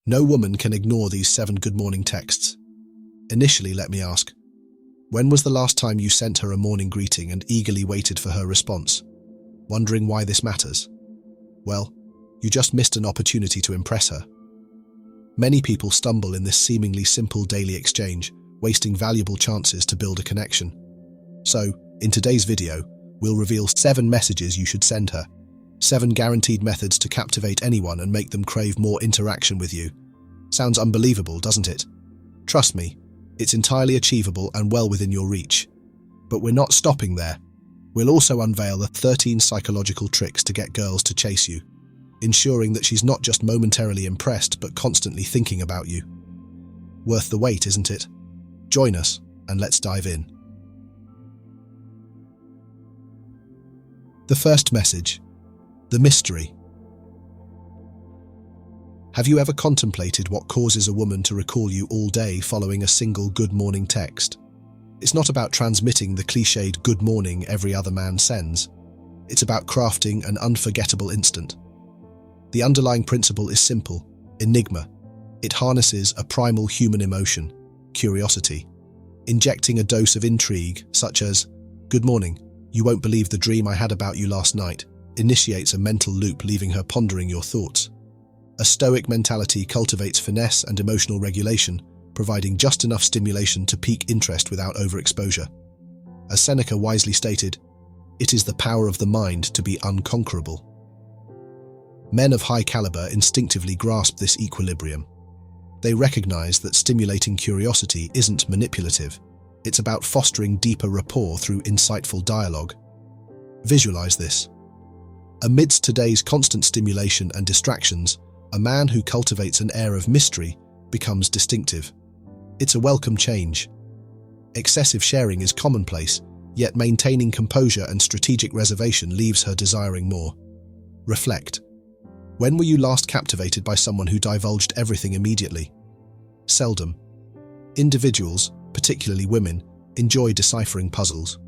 No woman can ignore these 7 good morning texts. Initially, let me ask, when was the last time you sent her a morning greeting and eagerly waited for her response? Wondering why this matters? Well, you just missed an opportunity to impress her. Many people stumble in this seemingly simple daily exchange, wasting valuable chances to build a connection. So, in today's video, we'll reveal 7 messages you should send her. 7 guaranteed methods to captivate anyone and make them crave more interaction with you. Sounds unbelievable, doesn't it? Trust me, it's entirely achievable and well within your reach. But we're not stopping there. We'll also unveil the 13 psychological tricks to get girls to chase you, ensuring that she's not just momentarily impressed but constantly thinking about you. Worth the wait, isn't it? Join us and let's dive in. The first message: the mystery. Have you ever contemplated what causes a woman to recall you all day following a single good morning text? It's not about transmitting the cliched good morning every other man sends. It's about crafting an unforgettable instant. The underlying principle is simple: enigma. It harnesses a primal human emotion, curiosity. Injecting a dose of intrigue, such as, "Good morning, you won't believe the dream I had about you last night," initiates a mental loop, leaving her pondering your thoughts. A Stoic mentality cultivates finesse and emotional regulation, providing just enough stimulation to pique interest without overexposure. As Seneca wisely stated, "It is the power of the mind to be unconquerable." Men of high caliber instinctively grasp this equilibrium. They recognize that stimulating curiosity isn't manipulative. It's about fostering deeper rapport through insightful dialogue. Visualize this. Amidst today's constant stimulation and distractions, a man who cultivates an air of mystery becomes distinctive. It's a welcome change. Excessive sharing is commonplace, yet maintaining composure and strategic reservation leaves her desiring more. Reflect. When were you last captivated by someone who divulged everything immediately? Seldom. Individuals, particularly women, enjoy deciphering puzzles.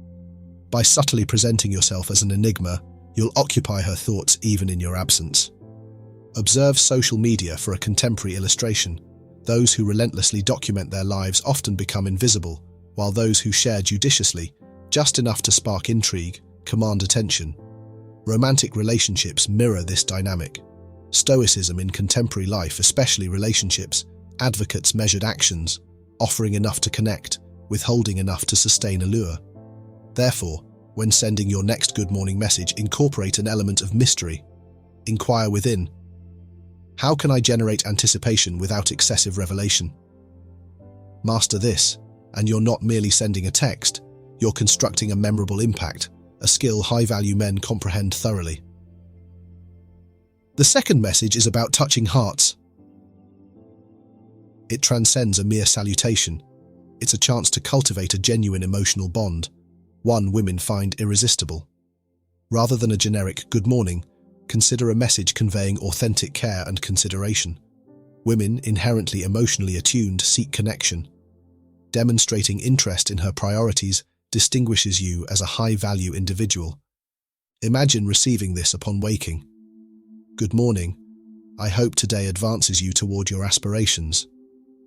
By subtly presenting yourself as an enigma, you'll occupy her thoughts even in your absence. Observe social media for a contemporary illustration. Those who relentlessly document their lives often become invisible, while those who share judiciously, just enough to spark intrigue, command attention. Romantic relationships mirror this dynamic. Stoicism in contemporary life, especially relationships, advocates measured actions, offering enough to connect, withholding enough to sustain allure. Therefore, when sending your next good morning message, incorporate an element of mystery. Inquire within, how can I generate anticipation without excessive revelation? Master this, and you're not merely sending a text, you're constructing a memorable impact, a skill high-value men comprehend thoroughly. The second message is about touching hearts. It transcends a mere salutation. It's a chance to cultivate a genuine emotional bond, one women find irresistible. Rather than a generic good morning, consider a message conveying authentic care and consideration. Women, inherently emotionally attuned, seek connection. Demonstrating interest in her priorities distinguishes you as a high-value individual. Imagine receiving this upon waking. "Good morning. I hope today advances you toward your aspirations.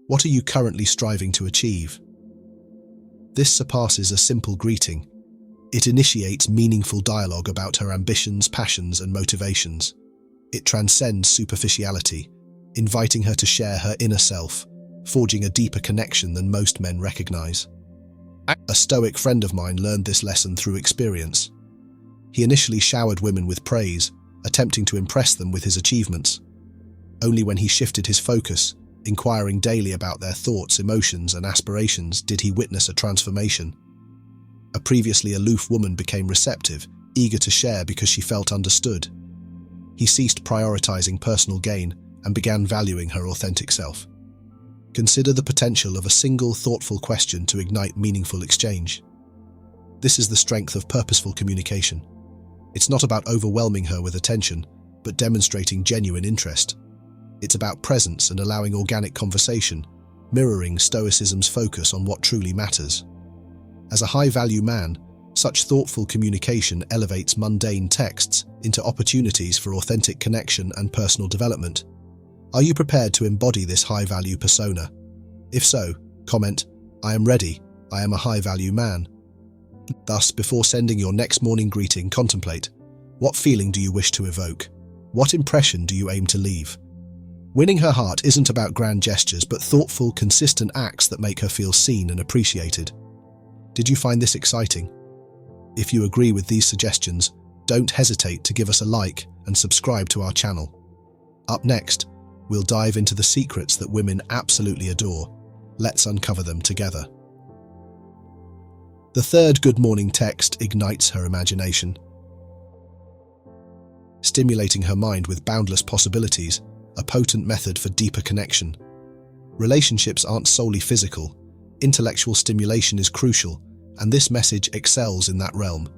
What are you currently striving to achieve?" This surpasses a simple greeting. It initiates meaningful dialogue about her ambitions, passions, and motivations. It transcends superficiality, inviting her to share her inner self, forging a deeper connection than most men recognize. A Stoic friend of mine learned this lesson through experience. He initially showered women with praise, attempting to impress them with his achievements. Only when he shifted his focus, inquiring daily about their thoughts, emotions, and aspirations, did he witness a transformation. A previously aloof woman became receptive, eager to share because she felt understood. He ceased prioritizing personal gain and began valuing her authentic self. Consider the potential of a single thoughtful question to ignite meaningful exchange. This is the strength of purposeful communication. It's not about overwhelming her with attention, but demonstrating genuine interest. It's about presence and allowing organic conversation, mirroring Stoicism's focus on what truly matters. As a high-value man, such thoughtful communication elevates mundane texts into opportunities for authentic connection and personal development. Are you prepared to embody this high-value persona? If so, comment, "I am ready. I am a high-value man." Thus, before sending your next morning greeting, contemplate, what feeling do you wish to evoke? What impression do you aim to leave? Winning her heart isn't about grand gestures, but thoughtful, consistent acts that make her feel seen and appreciated. Did you find this exciting? If you agree with these suggestions, don't hesitate to give us a like and subscribe to our channel. Up next, we'll dive into the secrets that women absolutely adore. Let's uncover them together. The third good morning text ignites her imagination, stimulating her mind with boundless possibilities, a potent method for deeper connection. Relationships aren't solely physical. Intellectual stimulation is crucial, and this message excels in that realm.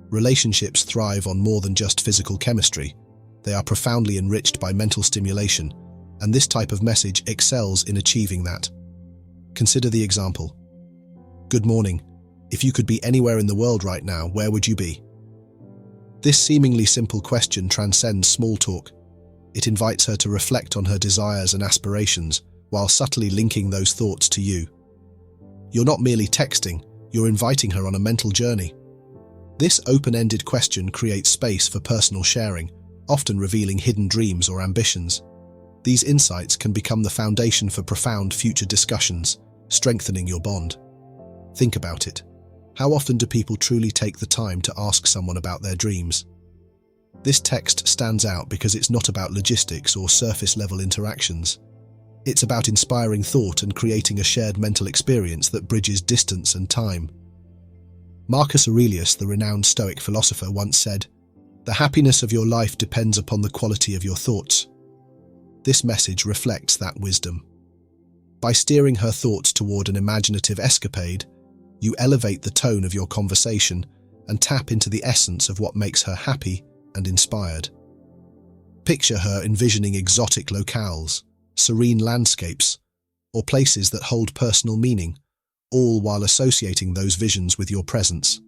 Relationships thrive on more than just physical chemistry. They are profoundly enriched by mental stimulation, and this type of message excels in achieving that. Consider the example. Good morning. If you could be anywhere in the world right now, where would you be? This seemingly simple question transcends small talk. It invites her to reflect on her desires and aspirations, while subtly linking those thoughts to you. You're not merely texting, you're inviting her on a mental journey. This open-ended question creates space for personal sharing, often revealing hidden dreams or ambitions. These insights can become the foundation for profound future discussions, strengthening your bond. Think about it. How often do people truly take the time to ask someone about their dreams? This text stands out because it's not about logistics or surface-level interactions. It's about inspiring thought and creating a shared mental experience that bridges distance and time. Marcus Aurelius, the renowned Stoic philosopher, once said, "The happiness of your life depends upon the quality of your thoughts." This message reflects that wisdom. By steering her thoughts toward an imaginative escapade, you elevate the tone of your conversation and tap into the essence of what makes her happy and inspired. Picture her envisioning exotic locales, serene landscapes, or places that hold personal meaning, all while associating those visions with your presence.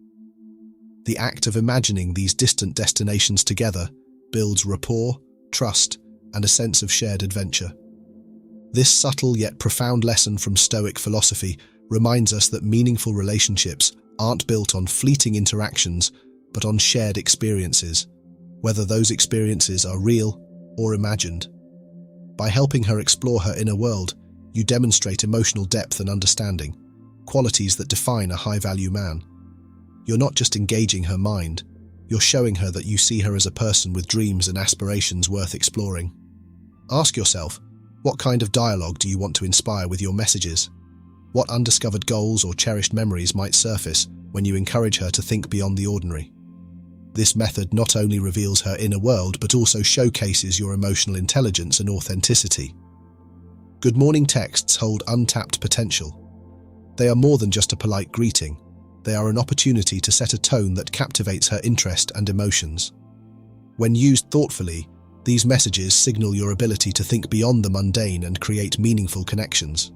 The act of imagining these distant destinations together builds rapport, trust, and a sense of shared adventure. This subtle yet profound lesson from Stoic philosophy reminds us that meaningful relationships aren't built on fleeting interactions, but on shared experiences, whether those experiences are real or imagined. By helping her explore her inner world, you demonstrate emotional depth and understanding, qualities that define a high-value man. You're not just engaging her mind, you're showing her that you see her as a person with dreams and aspirations worth exploring. Ask yourself, what kind of dialogue do you want to inspire with your messages? What undiscovered goals or cherished memories might surface when you encourage her to think beyond the ordinary? This method not only reveals her inner world, but also showcases your emotional intelligence and authenticity. Good morning texts hold untapped potential. They are more than just a polite greeting. They are an opportunity to set a tone that captivates her interest and emotions. When used thoughtfully, these messages signal your ability to think beyond the mundane and create meaningful connections.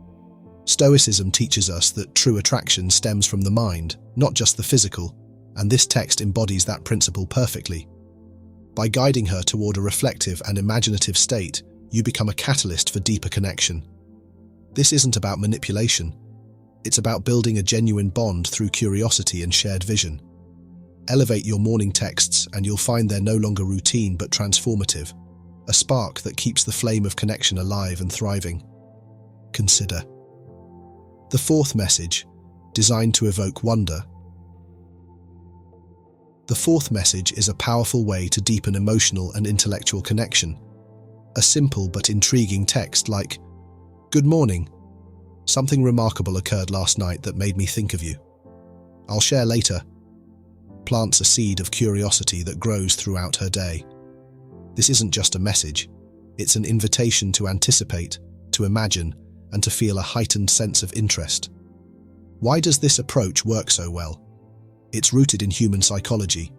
Stoicism teaches us that true attraction stems from the mind, not just the physical, and this text embodies that principle perfectly. By guiding her toward a reflective and imaginative state, you become a catalyst for deeper connection. This isn't about manipulation. It's about building a genuine bond through curiosity and shared vision. Elevate your morning texts and you'll find they're no longer routine but transformative, a spark that keeps the flame of connection alive and thriving. Consider the fourth message, designed to evoke wonder. The fourth message is a powerful way to deepen emotional and intellectual connection. A simple but intriguing text like, "Good morning. Something remarkable occurred last night that made me think of you. I'll share later," plants a seed of curiosity that grows throughout her day. This isn't just a message, it's an invitation to anticipate, to imagine, and to feel a heightened sense of interest. Why does this approach work so well? It's rooted in human psychology.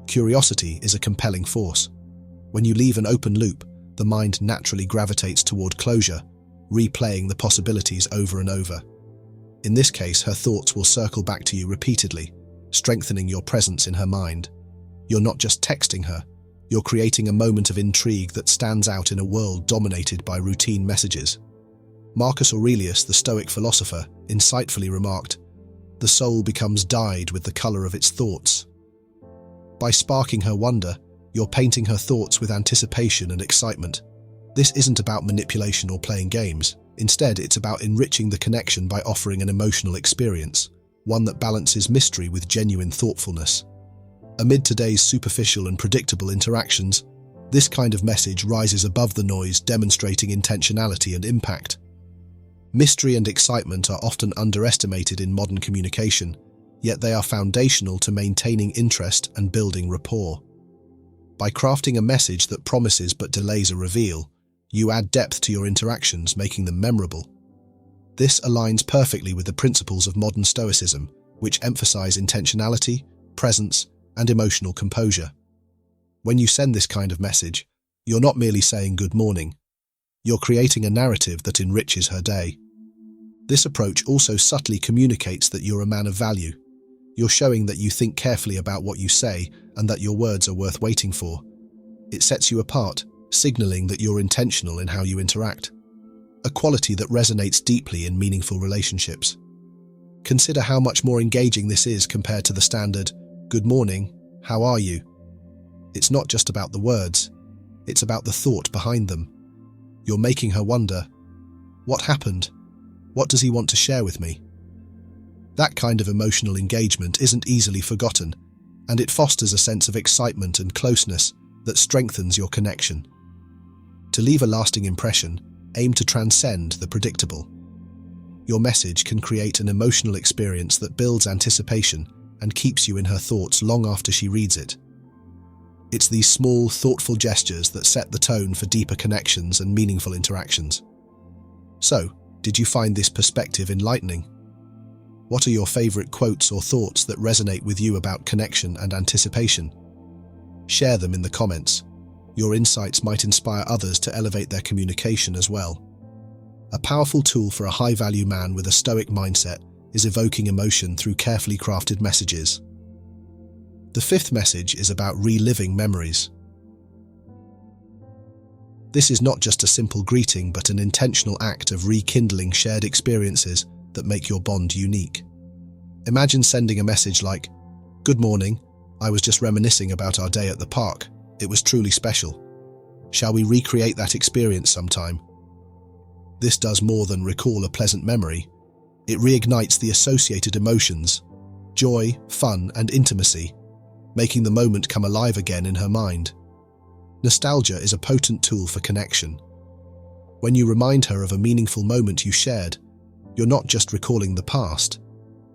Curiosity is a compelling force. When you leave an open loop, the mind naturally gravitates toward closure, replaying the possibilities over and over. In this case, her thoughts will circle back to you repeatedly, strengthening your presence in her mind. You're not just texting her, You're creating a moment of intrigue that stands out in a world dominated by routine messages. Marcus Aurelius, the Stoic philosopher, insightfully remarked, "The soul becomes dyed with the colour of its thoughts." By sparking her wonder, you're painting her thoughts with anticipation and excitement. This isn't about manipulation or playing games. Instead, it's about enriching the connection by offering an emotional experience, one that balances mystery with genuine thoughtfulness. Amid today's superficial and predictable interactions, this kind of message rises above the noise, demonstrating intentionality and impact. Mystery and excitement are often underestimated in modern communication, yet they are foundational to maintaining interest and building rapport. By crafting a message that promises but delays a reveal, you add depth to your interactions, making them memorable. This aligns perfectly with the principles of modern Stoicism, which emphasize intentionality, presence, and emotional composure. When you send this kind of message, you're not merely saying good morning. You're creating a narrative that enriches her day. This approach also subtly communicates that you're a man of value. You're showing that you think carefully about what you say and that your words are worth waiting for. It sets you apart, signaling that you're intentional in how you interact, a quality that resonates deeply in meaningful relationships. Consider how much more engaging this is compared to the standard, "Good morning, how are you?" It's not just about the words, it's about the thought behind them. You're making her wonder, what happened? What does he want to share with me? That kind of emotional engagement isn't easily forgotten, and it fosters a sense of excitement and closeness that strengthens your connection. To leave a lasting impression, aim to transcend the predictable. Your message can create an emotional experience that builds anticipation and keeps you in her thoughts long after she reads it. It's these small, thoughtful gestures that set the tone for deeper connections and meaningful interactions. So, did you find this perspective enlightening? What are your favorite quotes or thoughts that resonate with you about connection and anticipation? Share them in the comments. Your insights might inspire others to elevate their communication as well. A powerful tool for a high-value man with a Stoic mindset is evoking emotion through carefully crafted messages. The fifth message is about reliving memories. This is not just a simple greeting, but an intentional act of rekindling shared experiences that make your bond unique. Imagine sending a message like, "Good morning, I was just reminiscing about our day at the park. It was truly special. Shall we recreate that experience sometime?" This does more than recall a pleasant memory. It reignites the associated emotions, joy, fun, and intimacy, making the moment come alive again in her mind. Nostalgia is a potent tool for connection. When you remind her of a meaningful moment you shared, you're not just recalling the past,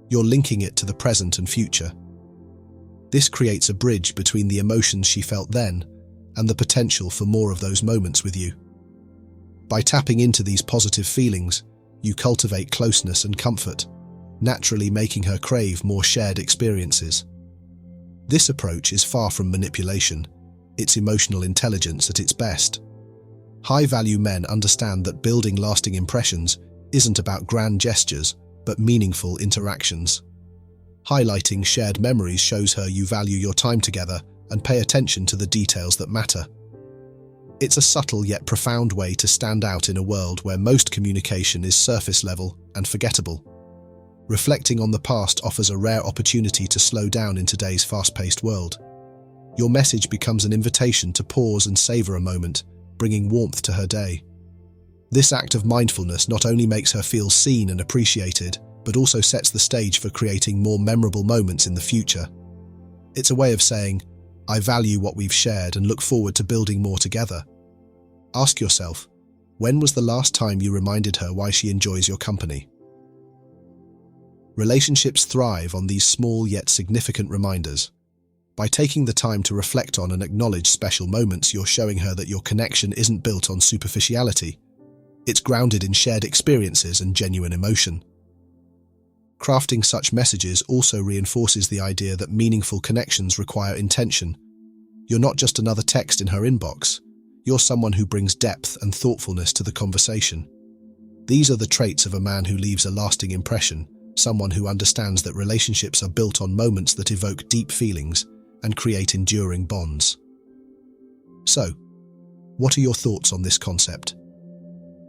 you're linking it to the present and future. This creates a bridge between the emotions she felt then and the potential for more of those moments with you. By tapping into these positive feelings, you cultivate closeness and comfort, naturally making her crave more shared experiences. This approach is far from manipulation. It's emotional intelligence at its best. High-value men understand that building lasting impressions isn't about grand gestures, but meaningful interactions. Highlighting shared memories shows her you value your time together and pay attention to the details that matter. It's a subtle yet profound way to stand out in a world where most communication is surface level and forgettable. Reflecting on the past offers a rare opportunity to slow down in today's fast-paced world. Your message becomes an invitation to pause and savor a moment, bringing warmth to her day. This act of mindfulness not only makes her feel seen and appreciated, but also sets the stage for creating more memorable moments in the future. It's a way of saying, "I value what we've shared and look forward to building more together." Ask yourself, when was the last time you reminded her why she enjoys your company? Relationships thrive on these small yet significant reminders. By taking the time to reflect on and acknowledge special moments, you're showing her that your connection isn't built on superficiality. It's grounded in shared experiences and genuine emotion. Crafting such messages also reinforces the idea that meaningful connections require intention. You're not just another text in her inbox. You're someone who brings depth and thoughtfulness to the conversation. These are the traits of a man who leaves a lasting impression, someone who understands that relationships are built on moments that evoke deep feelings and create enduring bonds. So, what are your thoughts on this concept?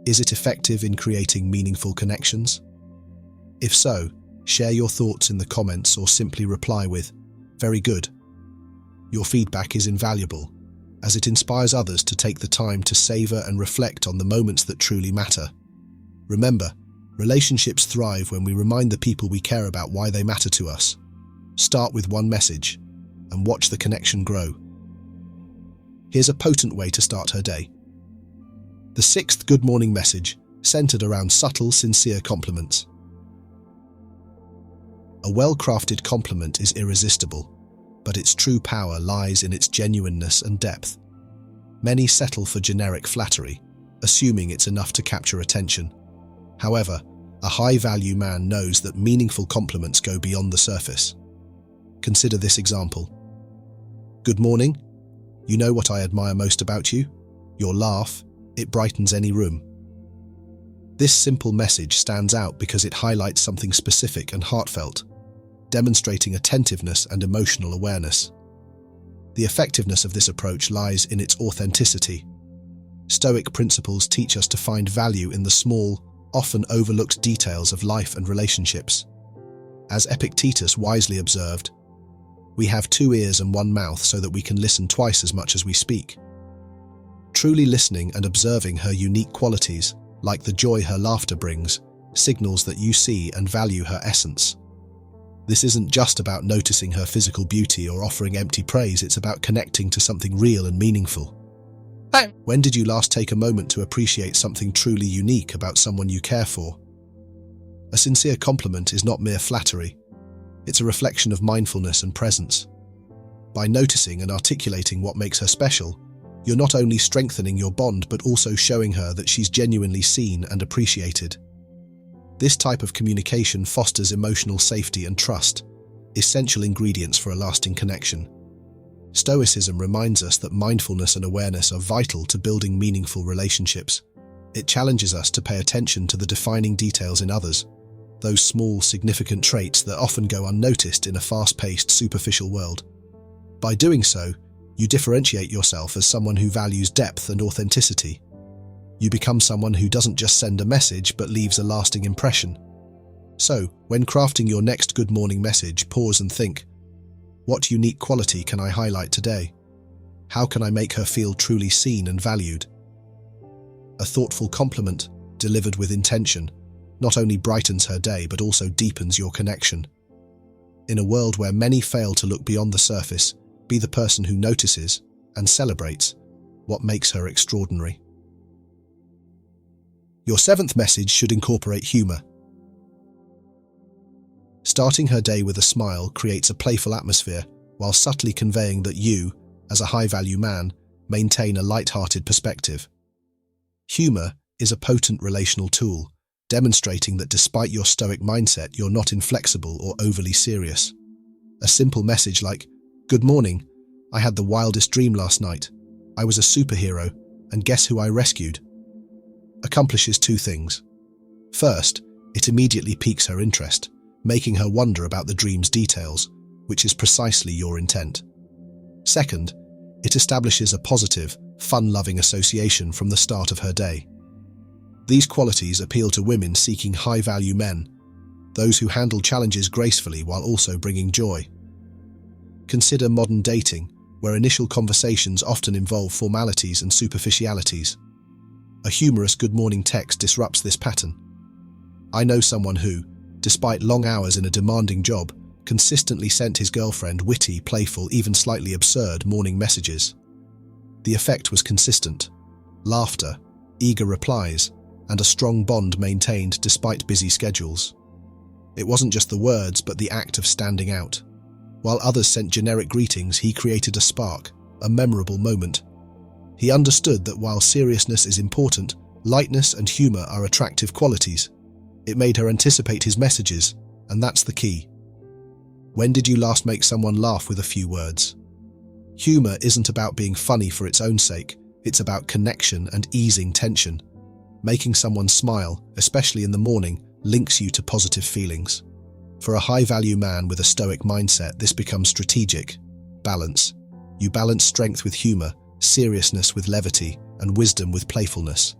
Is it effective in creating meaningful connections? If so, share your thoughts in the comments or simply reply with, "Very good." Your feedback is invaluable, as it inspires others to take the time to savor and reflect on the moments that truly matter. Remember, relationships thrive when we remind the people we care about why they matter to us. Start with one message and watch the connection grow. Here's a potent way to start her day. The sixth good morning message, centered around subtle, sincere compliments. A well-crafted compliment is irresistible, but its true power lies in its genuineness and depth. Many settle for generic flattery, assuming it's enough to capture attention. However, a high-value man knows that meaningful compliments go beyond the surface. Consider this example. "Good morning. You know what I admire most about you? Your laugh. It brightens any room." This simple message stands out because it highlights something specific and heartfelt, demonstrating attentiveness and emotional awareness. The effectiveness of this approach lies in its authenticity. Stoic principles teach us to find value in the small, often overlooked details of life and relationships. As Epictetus wisely observed, "We have 2 ears and 1 mouth so that we can listen twice as much as we speak." Truly listening and observing her unique qualities, like the joy her laughter brings, signals that you see and value her essence. This isn't just about noticing her physical beauty or offering empty praise, it's about connecting to something real and meaningful. When did you last take a moment to appreciate something truly unique about someone you care for? A sincere compliment is not mere flattery. It's a reflection of mindfulness and presence. By noticing and articulating what makes her special, you're not only strengthening your bond but also showing her that she's genuinely seen and appreciated. This type of communication fosters emotional safety and trust, essential ingredients for a lasting connection. Stoicism reminds us that mindfulness and awareness are vital to building meaningful relationships. It challenges us to pay attention to the defining details in others, those small, significant traits that often go unnoticed in a fast-paced, superficial world. By doing so, you differentiate yourself as someone who values depth and authenticity. You become someone who doesn't just send a message but leaves a lasting impression. So, when crafting your next good morning message, pause and think, what unique quality can I highlight today? How can I make her feel truly seen and valued? A thoughtful compliment, delivered with intention, not only brightens her day but also deepens your connection. In a world where many fail to look beyond the surface, be the person who notices and celebrates what makes her extraordinary. Your seventh message should incorporate humor. Starting her day with a smile creates a playful atmosphere while subtly conveying that you, as a high-value man, maintain a light-hearted perspective. Humor is a potent relational tool, demonstrating that despite your stoic mindset, you're not inflexible or overly serious. A simple message like, "Good morning, I had the wildest dream last night. I was a superhero, and guess who I rescued?" accomplishes 2 things. First, it immediately piques her interest, making her wonder about the dream's details, which is precisely your intent. Second, it establishes a positive, fun-loving association from the start of her day. These qualities appeal to women seeking high-value men, those who handle challenges gracefully while also bringing joy. Consider modern dating, where initial conversations often involve formalities and superficialities. A humorous good morning text disrupts this pattern. I know someone who, despite long hours in a demanding job, consistently sent his girlfriend witty, playful, even slightly absurd morning messages. The effect was consistent: laughter, eager replies, and a strong bond maintained despite busy schedules. It wasn't just the words, but the act of standing out. While others sent generic greetings, he created a spark, a memorable moment. He understood that while seriousness is important, lightness and humor are attractive qualities. It made her anticipate his messages, and that's the key. When did you last make someone laugh with a few words? Humor isn't about being funny for its own sake, it's about connection and easing tension. Making someone smile, especially in the morning, links you to positive feelings. For a high-value man with a stoic mindset, this becomes strategic. Balance. You balance strength with humor, seriousness with levity, and wisdom with playfulness.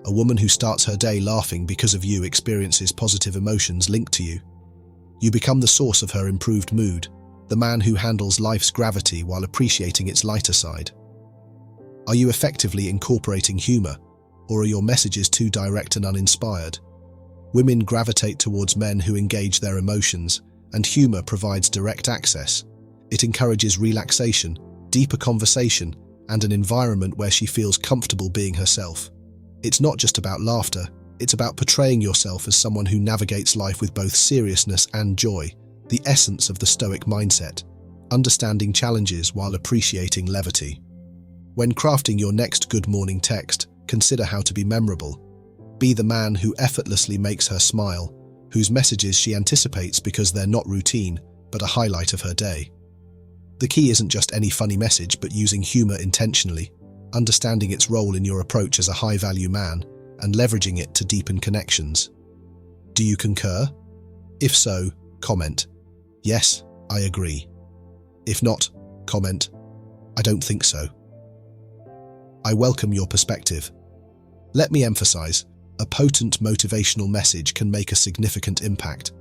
A woman who starts her day laughing because of you experiences positive emotions linked to you. You become the source of her improved mood, the man who handles life's gravity while appreciating its lighter side. Are you effectively incorporating humor, or are your messages too direct and uninspired? Women gravitate towards men who engage their emotions, and humor provides direct access. It encourages relaxation, deeper conversation, and an environment where she feels comfortable being herself. It's not just about laughter, it's about portraying yourself as someone who navigates life with both seriousness and joy, the essence of the Stoic mindset, understanding challenges while appreciating levity. When crafting your next good morning text, consider how to be memorable. Be the man who effortlessly makes her smile, whose messages she anticipates because they're not routine, but a highlight of her day. The key isn't just any funny message, but using humor intentionally, understanding its role in your approach as a high-value man, and leveraging it to deepen connections. Do you concur? If so, comment, "Yes, I agree." If not, comment, "I don't think so." I welcome your perspective. Let me emphasize, a potent motivational message can make a significant impact.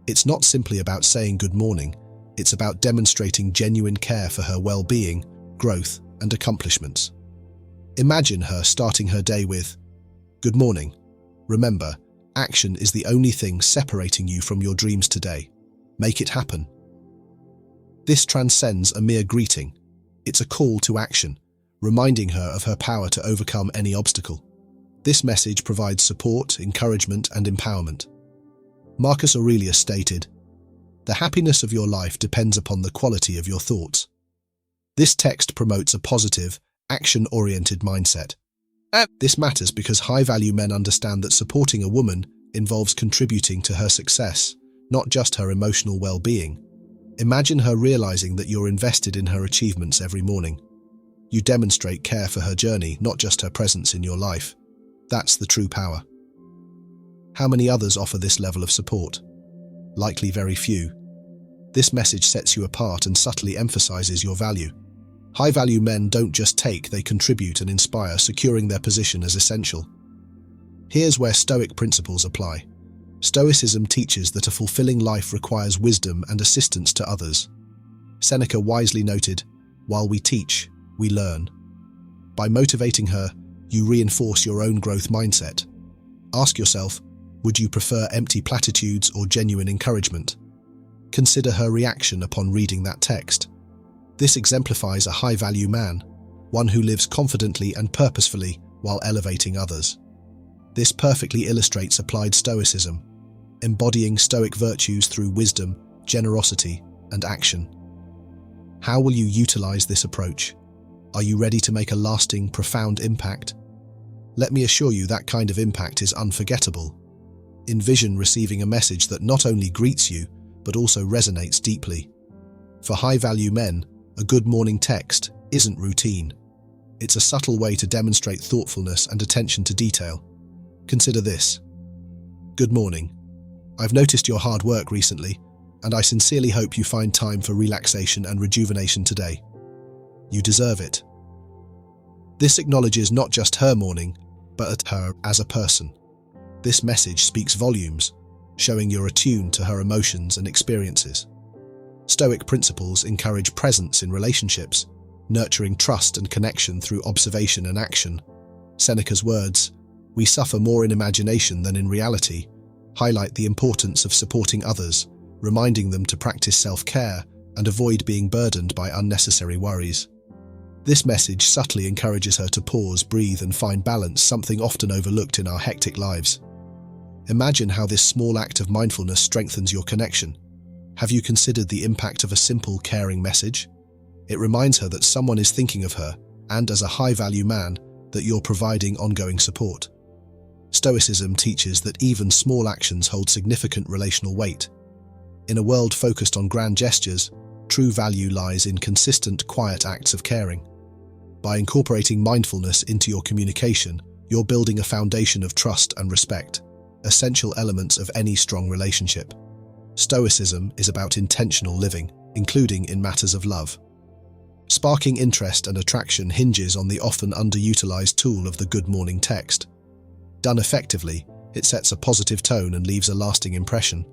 It's not simply about saying good morning, it's about demonstrating genuine care for her well-being, growth, and accomplishments. Imagine her starting her day with, "Good morning. Remember, action is the only thing separating you from your dreams today. Make it happen." This transcends a mere greeting. It's a call to action, reminding her of her power to overcome any obstacle. This message provides support, encouragement, and empowerment. Marcus Aurelius stated, "The happiness of your life depends upon the quality of your thoughts." This text promotes a positive, action-oriented mindset. This matters because high-value men understand that supporting a woman involves contributing to her success, not just her emotional well-being. Imagine her realizing that you're invested in her achievements every morning. You demonstrate care for her journey, not just her presence in your life. That's the true power. How many others offer this level of support? Likely very few. This message sets you apart and subtly emphasizes your value. High-value men don't just take, they contribute and inspire, securing their position as essential. Here's where Stoic principles apply. Stoicism teaches that a fulfilling life requires wisdom and assistance to others. Seneca wisely noted, "While we teach, we learn." By motivating her, you reinforce your own growth mindset. Ask yourself, would you prefer empty platitudes or genuine encouragement? Consider her reaction upon reading that text. This exemplifies a high-value man, one who lives confidently and purposefully while elevating others. This perfectly illustrates applied Stoicism, embodying Stoic virtues through wisdom, generosity, and action. How will you utilize this approach? Are you ready to make a lasting, profound impact? Let me assure you that kind of impact is unforgettable. Envision receiving a message that not only greets you, but also resonates deeply. For high-value men, a good morning text isn't routine. It's a subtle way to demonstrate thoughtfulness and attention to detail. Consider this. "Good morning. I've noticed your hard work recently, and I sincerely hope you find time for relaxation and rejuvenation today. You deserve it." This acknowledges not just her morning, but her as a person. This message speaks volumes, showing you're attuned to her emotions and experiences. Stoic principles encourage presence in relationships, nurturing trust and connection through observation and action. Seneca's words, "We suffer more in imagination than in reality," highlight the importance of supporting others, reminding them to practice self-care and avoid being burdened by unnecessary worries. This message subtly encourages her to pause, breathe, and find balance, something often overlooked in our hectic lives. Imagine how this small act of mindfulness strengthens your connection. Have you considered the impact of a simple, caring message? It reminds her that someone is thinking of her, and as a high-value man, that you're providing ongoing support. Stoicism teaches that even small actions hold significant relational weight. In a world focused on grand gestures, true value lies in consistent, quiet acts of caring. By incorporating mindfulness into your communication, you're building a foundation of trust and respect, essential elements of any strong relationship. Stoicism is about intentional living, including in matters of love. Sparking interest and attraction hinges on the often underutilized tool of the good morning text. Done effectively, it sets a positive tone and leaves a lasting impression.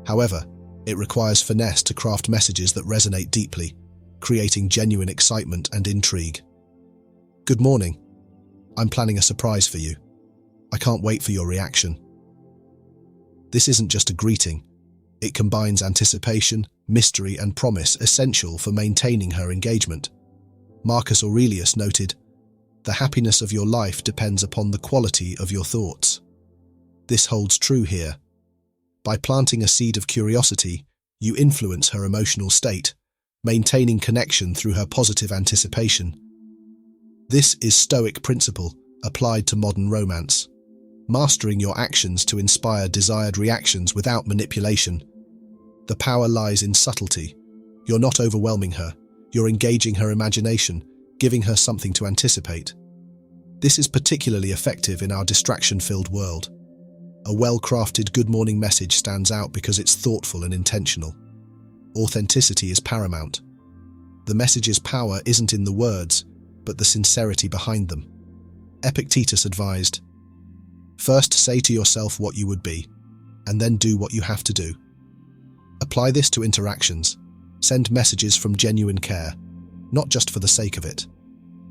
However, it requires finesse to craft messages that resonate deeply, creating genuine excitement and intrigue. Good morning. I'm planning a surprise for you. I can't wait for your reaction. This isn't just a greeting. It combines anticipation, mystery, and promise, essential for maintaining her engagement. Marcus Aurelius noted, "The happiness of your life depends upon the quality of your thoughts." This holds true here. By planting a seed of curiosity, you influence her emotional state, maintaining connection through her positive anticipation. This is Stoic principle applied to modern romance. Mastering your actions to inspire desired reactions without manipulation. The power lies in subtlety. You're not overwhelming her, you're engaging her imagination, giving her something to anticipate. This is particularly effective in our distraction-filled world. A well-crafted good morning message stands out because it's thoughtful and intentional. Authenticity is paramount. The message's power isn't in the words, but the sincerity behind them. Epictetus advised, "First say to yourself what you would be, and then do what you have to do." Apply this to interactions. Send messages from genuine care, not just for the sake of it.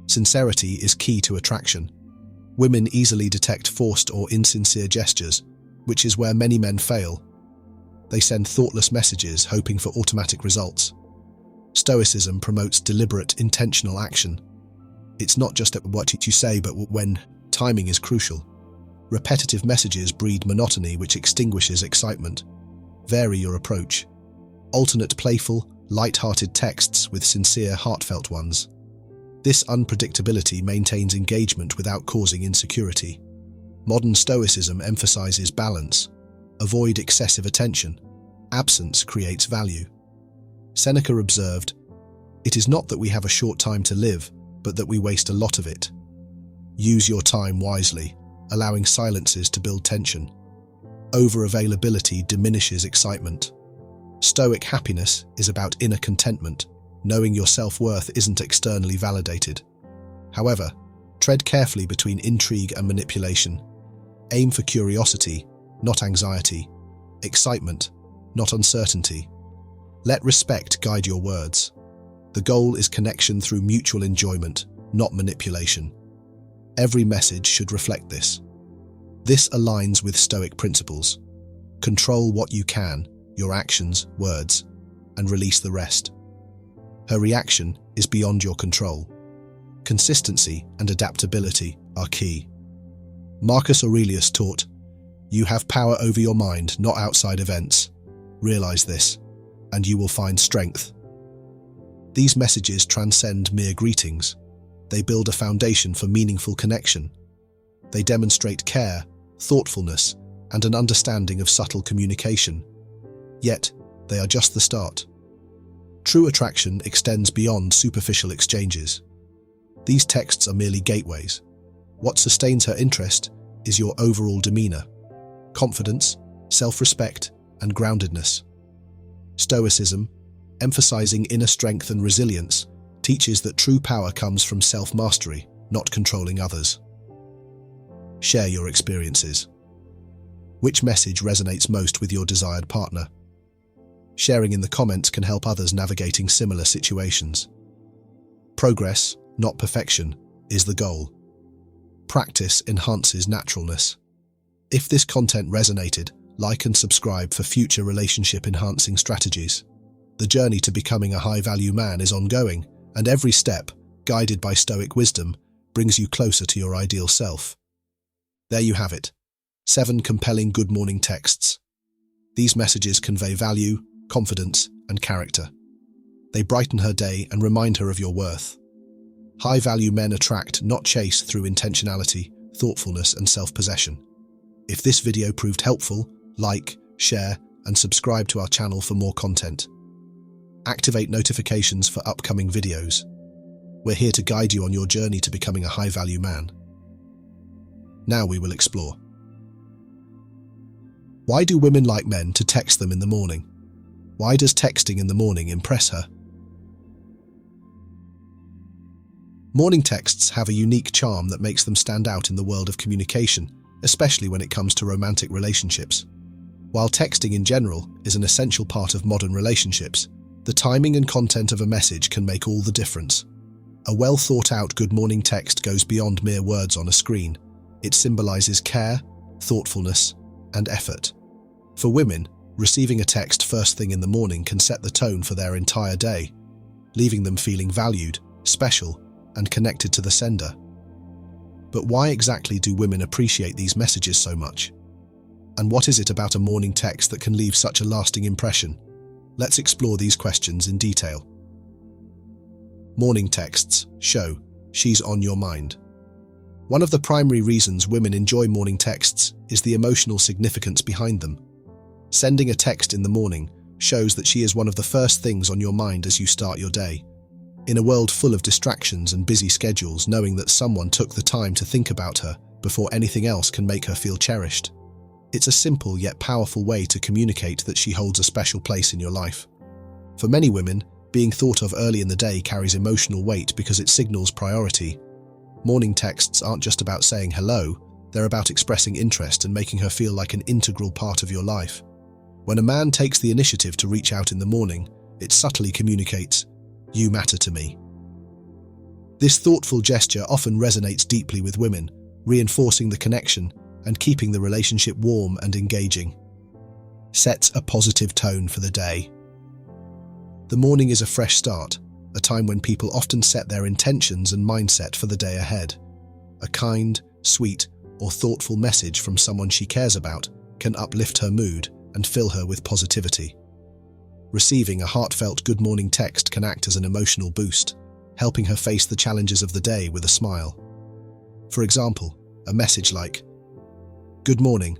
Sincerity is key to attraction. Women easily detect forced or insincere gestures, which is where many men fail. They send thoughtless messages hoping for automatic results. Stoicism promotes deliberate, intentional action. It's not just at what you say, but when timing is crucial. Repetitive messages breed monotony, which extinguishes excitement. Vary your approach. Alternate playful, light-hearted texts with sincere, heartfelt ones. This unpredictability maintains engagement without causing insecurity. Modern Stoicism emphasizes balance. Avoid excessive attention. Absence creates value. Seneca observed, "It is not that we have a short time to live, but that we waste a lot of it." Use your time wisely, allowing silences to build tension. Over-availability diminishes excitement. Stoic happiness is about inner contentment, knowing your self-worth isn't externally validated. However, tread carefully between intrigue and manipulation. Aim for curiosity, not anxiety. Excitement, not uncertainty. Let respect guide your words. The goal is connection through mutual enjoyment, not manipulation. Every message should reflect this. This aligns with Stoic principles. Control what you can, your actions, words, and release the rest. Her reaction is beyond your control. Consistency and adaptability are key. Marcus Aurelius taught, "You have power over your mind, not outside events. Realize this, and you will find strength." These messages transcend mere greetings. They build a foundation for meaningful connection. They demonstrate care, thoughtfulness, and an understanding of subtle communication. Yet, they are just the start. True attraction extends beyond superficial exchanges. These texts are merely gateways. What sustains her interest is your overall demeanor, confidence, self-respect, and groundedness. Stoicism, emphasizing inner strength and resilience, teaches that true power comes from self-mastery, not controlling others. Share your experiences. Which message resonates most with your desired partner? Sharing in the comments can help others navigating similar situations. Progress, not perfection, is the goal. Practice enhances naturalness. If this content resonated, like and subscribe for future relationship-enhancing strategies. The journey to becoming a high-value man is ongoing, and every step, guided by Stoic wisdom, brings you closer to your ideal self. There you have it. 7 compelling good morning texts. These messages convey value, confidence, and character. They brighten her day and remind her of your worth. High-value men attract, not chase, through intentionality, thoughtfulness, and self-possession. If this video proved helpful, like, share, and subscribe to our channel for more content. Activate notifications for upcoming videos. We're here to guide you on your journey to becoming a high-value man. Now we will explore. Why do women like men to text them in the morning? Why does texting in the morning impress her? Morning texts have a unique charm that makes them stand out in the world of communication, especially when it comes to romantic relationships. While texting in general is an essential part of modern relationships, the timing and content of a message can make all the difference. A well-thought-out good morning text goes beyond mere words on a screen. It symbolizes care, thoughtfulness, and effort. For women, receiving a text first thing in the morning can set the tone for their entire day, leaving them feeling valued, special, and connected to the sender. But why exactly do women appreciate these messages so much? And what is it about a morning text that can leave such a lasting impression? Let's explore these questions in detail. Morning texts show she's on your mind. One of the primary reasons women enjoy morning texts is the emotional significance behind them. Sending a text in the morning shows that she is one of the first things on your mind as you start your day. In a world full of distractions and busy schedules, knowing that someone took the time to think about her before anything else can make her feel cherished. It's a simple yet powerful way to communicate that she holds a special place in your life. For many women, being thought of early in the day carries emotional weight because it signals priority. Morning texts aren't just about saying hello, they're about expressing interest and making her feel like an integral part of your life. When a man takes the initiative to reach out in the morning, it subtly communicates, "You matter to me." This thoughtful gesture often resonates deeply with women, reinforcing the connection and keeping the relationship warm and engaging. Sets a positive tone for the day. The morning is a fresh start, a time when people often set their intentions and mindset for the day ahead. A kind, sweet, or thoughtful message from someone she cares about can uplift her mood and fill her with positivity. Receiving a heartfelt good morning text can act as an emotional boost, helping her face the challenges of the day with a smile. For example, a message like, "Good morning.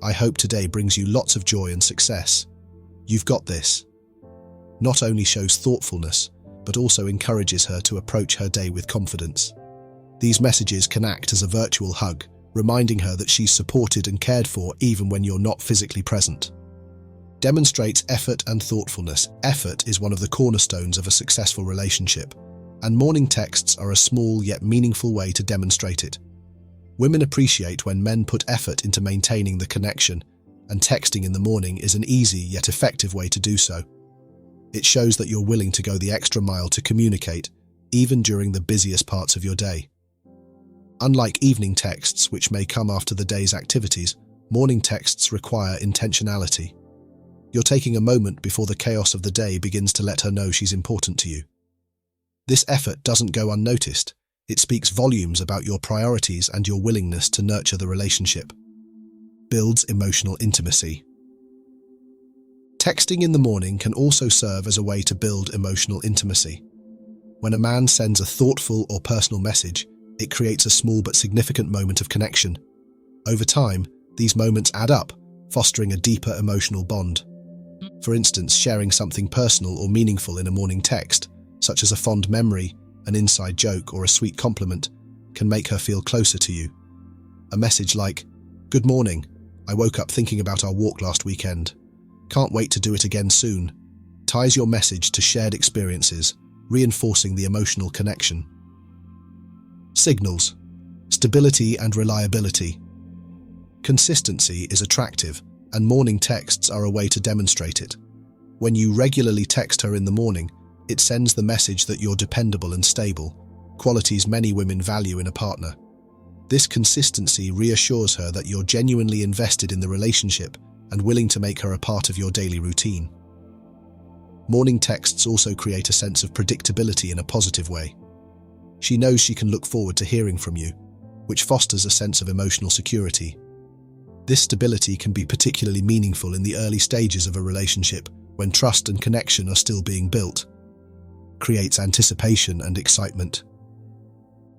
I hope today brings you lots of joy and success. You've got this." Not only shows thoughtfulness, but also encourages her to approach her day with confidence. These messages can act as a virtual hug, reminding her that she's supported and cared for even when you're not physically present. Demonstrates effort and thoughtfulness. Effort is one of the cornerstones of a successful relationship, and morning texts are a small yet meaningful way to demonstrate it. Women appreciate when men put effort into maintaining the connection, and texting in the morning is an easy yet effective way to do so. It shows that you're willing to go the extra mile to communicate, even during the busiest parts of your day. Unlike evening texts, which may come after the day's activities, morning texts require intentionality. You're taking a moment before the chaos of the day begins to let her know she's important to you. This effort doesn't go unnoticed. It speaks volumes about your priorities and your willingness to nurture the relationship. Builds emotional intimacy. Texting in the morning can also serve as a way to build emotional intimacy. When a man sends a thoughtful or personal message, it creates a small but significant moment of connection. Over time, these moments add up, fostering a deeper emotional bond. For instance, sharing something personal or meaningful in a morning text, such as a fond memory, an inside joke, or a sweet compliment, can make her feel closer to you. A message like, "Good morning. I woke up thinking about our walk last weekend. Can't wait to do it again soon," ties your message to shared experiences, reinforcing the emotional connection. Signals. Stability and reliability. Consistency is attractive, and morning texts are a way to demonstrate it. When you regularly text her in the morning, it sends the message that you're dependable and stable, qualities many women value in a partner. This consistency reassures her that you're genuinely invested in the relationship and willing to make her a part of your daily routine. Morning texts also create a sense of predictability in a positive way. She knows she can look forward to hearing from you, which fosters a sense of emotional security. This stability can be particularly meaningful in the early stages of a relationship, when trust and connection are still being built. Creates anticipation and excitement.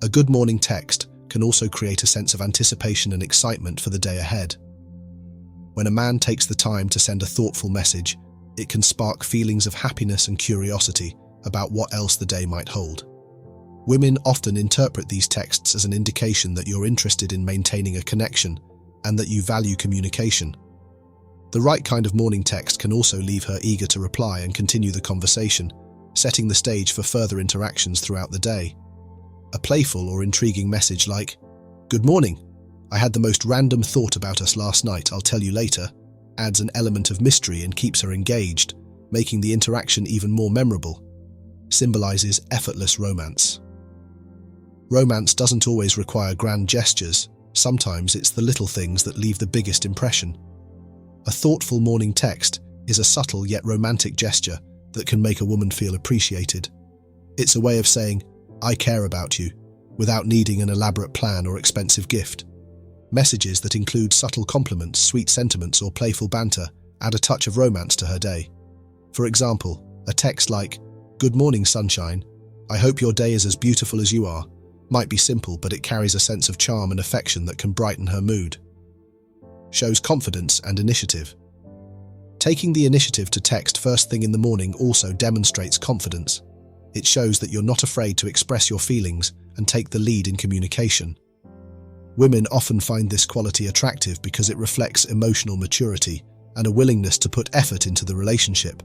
A good morning text can also create a sense of anticipation and excitement for the day ahead. When a man takes the time to send a thoughtful message, it can spark feelings of happiness and curiosity about what else the day might hold. Women often interpret these texts as an indication that you're interested in maintaining a connection and that you value communication. The right kind of morning text can also leave her eager to reply and continue the conversation, setting the stage for further interactions throughout the day. A playful or intriguing message like, "Good morning. I had the most random thought about us last night, I'll tell you later," adds an element of mystery and keeps her engaged, making the interaction even more memorable. Symbolizes effortless romance. Romance doesn't always require grand gestures. Sometimes it's the little things that leave the biggest impression. A thoughtful morning text is a subtle yet romantic gesture that can make a woman feel appreciated. It's a way of saying, "I care about you," without needing an elaborate plan or expensive gift. Messages that include subtle compliments, sweet sentiments, or playful banter add a touch of romance to her day. For example, a text like, "Good morning, sunshine. I hope your day is as beautiful as you are," might be simple, but it carries a sense of charm and affection that can brighten her mood. Shows confidence and initiative. Taking the initiative to text first thing in the morning also demonstrates confidence. It shows that you're not afraid to express your feelings and take the lead in communication. Women often find this quality attractive because it reflects emotional maturity and a willingness to put effort into the relationship.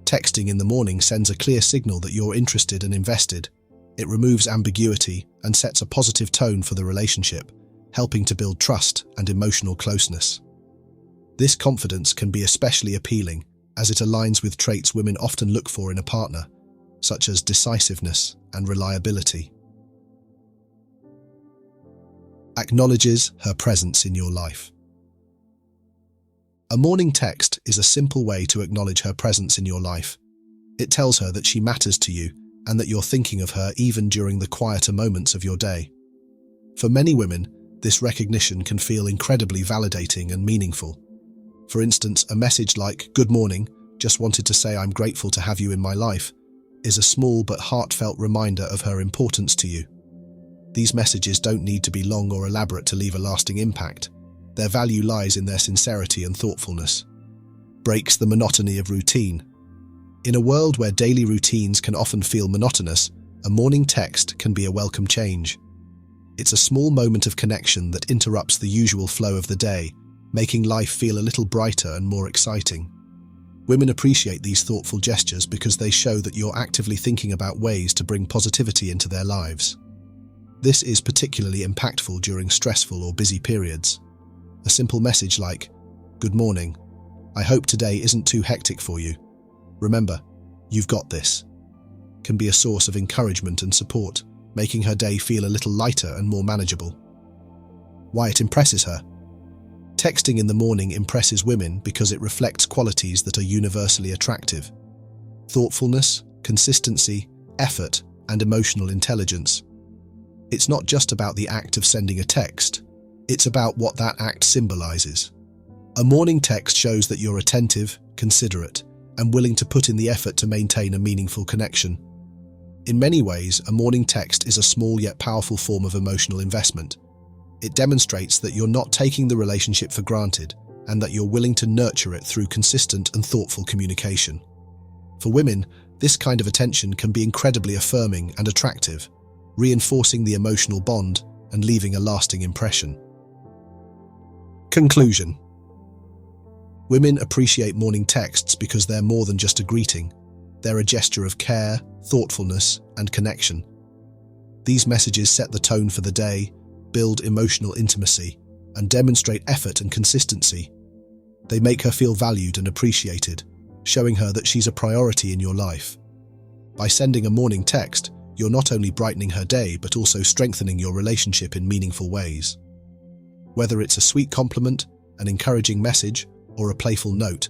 Texting in the morning sends a clear signal that you're interested and invested. It removes ambiguity and sets a positive tone for the relationship, helping to build trust and emotional closeness. This confidence can be especially appealing as it aligns with traits women often look for in a partner, such as decisiveness and reliability. Acknowledges her presence in your life. A morning text is a simple way to acknowledge her presence in your life. It tells her that she matters to you and that you're thinking of her even during the quieter moments of your day. For many women, this recognition can feel incredibly validating and meaningful. For instance, a message like, "Good morning, just wanted to say I'm grateful to have you in my life," is a small but heartfelt reminder of her importance to you. These messages don't need to be long or elaborate to leave a lasting impact. Their value lies in their sincerity and thoughtfulness. Breaks the monotony of routine. In a world where daily routines can often feel monotonous, a morning text can be a welcome change. It's a small moment of connection that interrupts the usual flow of the day, making life feel a little brighter and more exciting. Women appreciate these thoughtful gestures because they show that you're actively thinking about ways to bring positivity into their lives. This is particularly impactful during stressful or busy periods. A simple message like, "Good morning. I hope today isn't too hectic for you. Remember, you've got this," can be a source of encouragement and support, making her day feel a little lighter and more manageable. Why it impresses her. Texting in the morning impresses women because it reflects qualities that are universally attractive: thoughtfulness, consistency, effort, and emotional intelligence. It's not just about the act of sending a text, it's about what that act symbolizes. A morning text shows that you're attentive, considerate, and willing to put in the effort to maintain a meaningful connection. In many ways, a morning text is a small yet powerful form of emotional investment. It demonstrates that you're not taking the relationship for granted and that you're willing to nurture it through consistent and thoughtful communication. For women, this kind of attention can be incredibly affirming and attractive, reinforcing the emotional bond and leaving a lasting impression. Conclusion. Women appreciate morning texts because they're more than just a greeting. They're a gesture of care, thoughtfulness, and connection. These messages set the tone for the day, build emotional intimacy, and demonstrate effort and consistency. They make her feel valued and appreciated, showing her that she's a priority in your life. By sending a morning text, you're not only brightening her day but also strengthening your relationship in meaningful ways. Whether it's a sweet compliment, an encouraging message, or a playful note,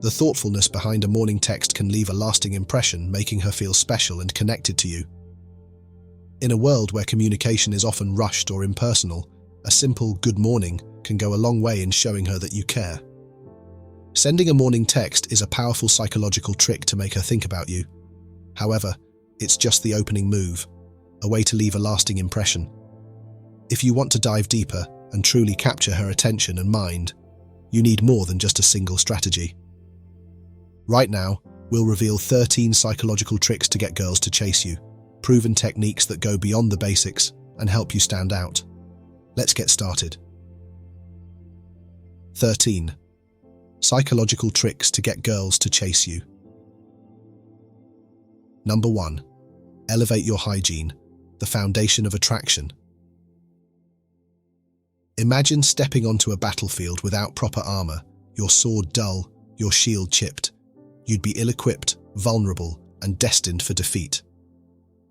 the thoughtfulness behind a morning text can leave a lasting impression, making her feel special and connected to you. In a world where communication is often rushed or impersonal, a simple "good morning" can go a long way in showing her that you care. Sending a morning text is a powerful psychological trick to make her think about you. However, it's just the opening move, a way to leave a lasting impression. If you want to dive deeper and truly capture her attention and mind, you need more than just a single strategy. Right now, we'll reveal 13 psychological tricks to get girls to chase you, proven techniques that go beyond the basics and help you stand out. Let's get started. 13. Psychological tricks to get girls to chase you. Number 1. Elevate your hygiene. the foundation of attraction. Imagine stepping onto a battlefield without proper armor, your sword dull, your shield chipped. You'd be ill-equipped, vulnerable, and destined for defeat.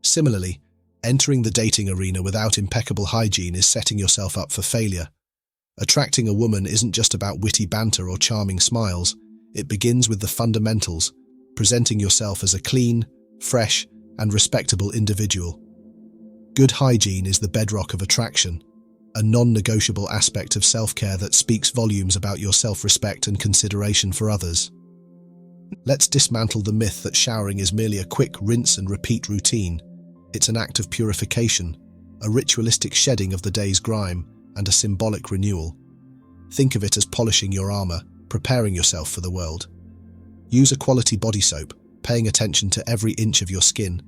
Similarly, entering the dating arena without impeccable hygiene is setting yourself up for failure. Attracting a woman isn't just about witty banter or charming smiles. It begins with the fundamentals, presenting yourself as a clean, fresh, and respectable individual. Good hygiene is the bedrock of attraction, a non-negotiable aspect of self-care that speaks volumes about your self-respect and consideration for others. Let's dismantle the myth that showering is merely a quick rinse and repeat routine. It's an act of purification, a ritualistic shedding of the day's grime, and a symbolic renewal. Think of it as polishing your armor, preparing yourself for the world. Use a quality body soap, paying attention to every inch of your skin.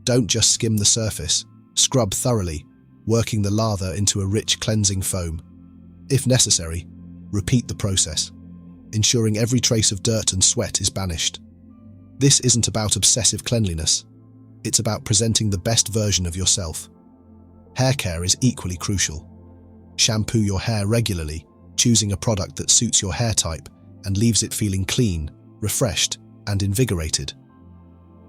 Don't just skim the surface, scrub thoroughly, working the lather into a rich cleansing foam. If necessary, repeat the process, ensuring every trace of dirt and sweat is banished. This isn't about obsessive cleanliness. It's about presenting the best version of yourself. Hair care is equally crucial. Shampoo your hair regularly, choosing a product that suits your hair type and leaves it feeling clean, refreshed, and invigorated.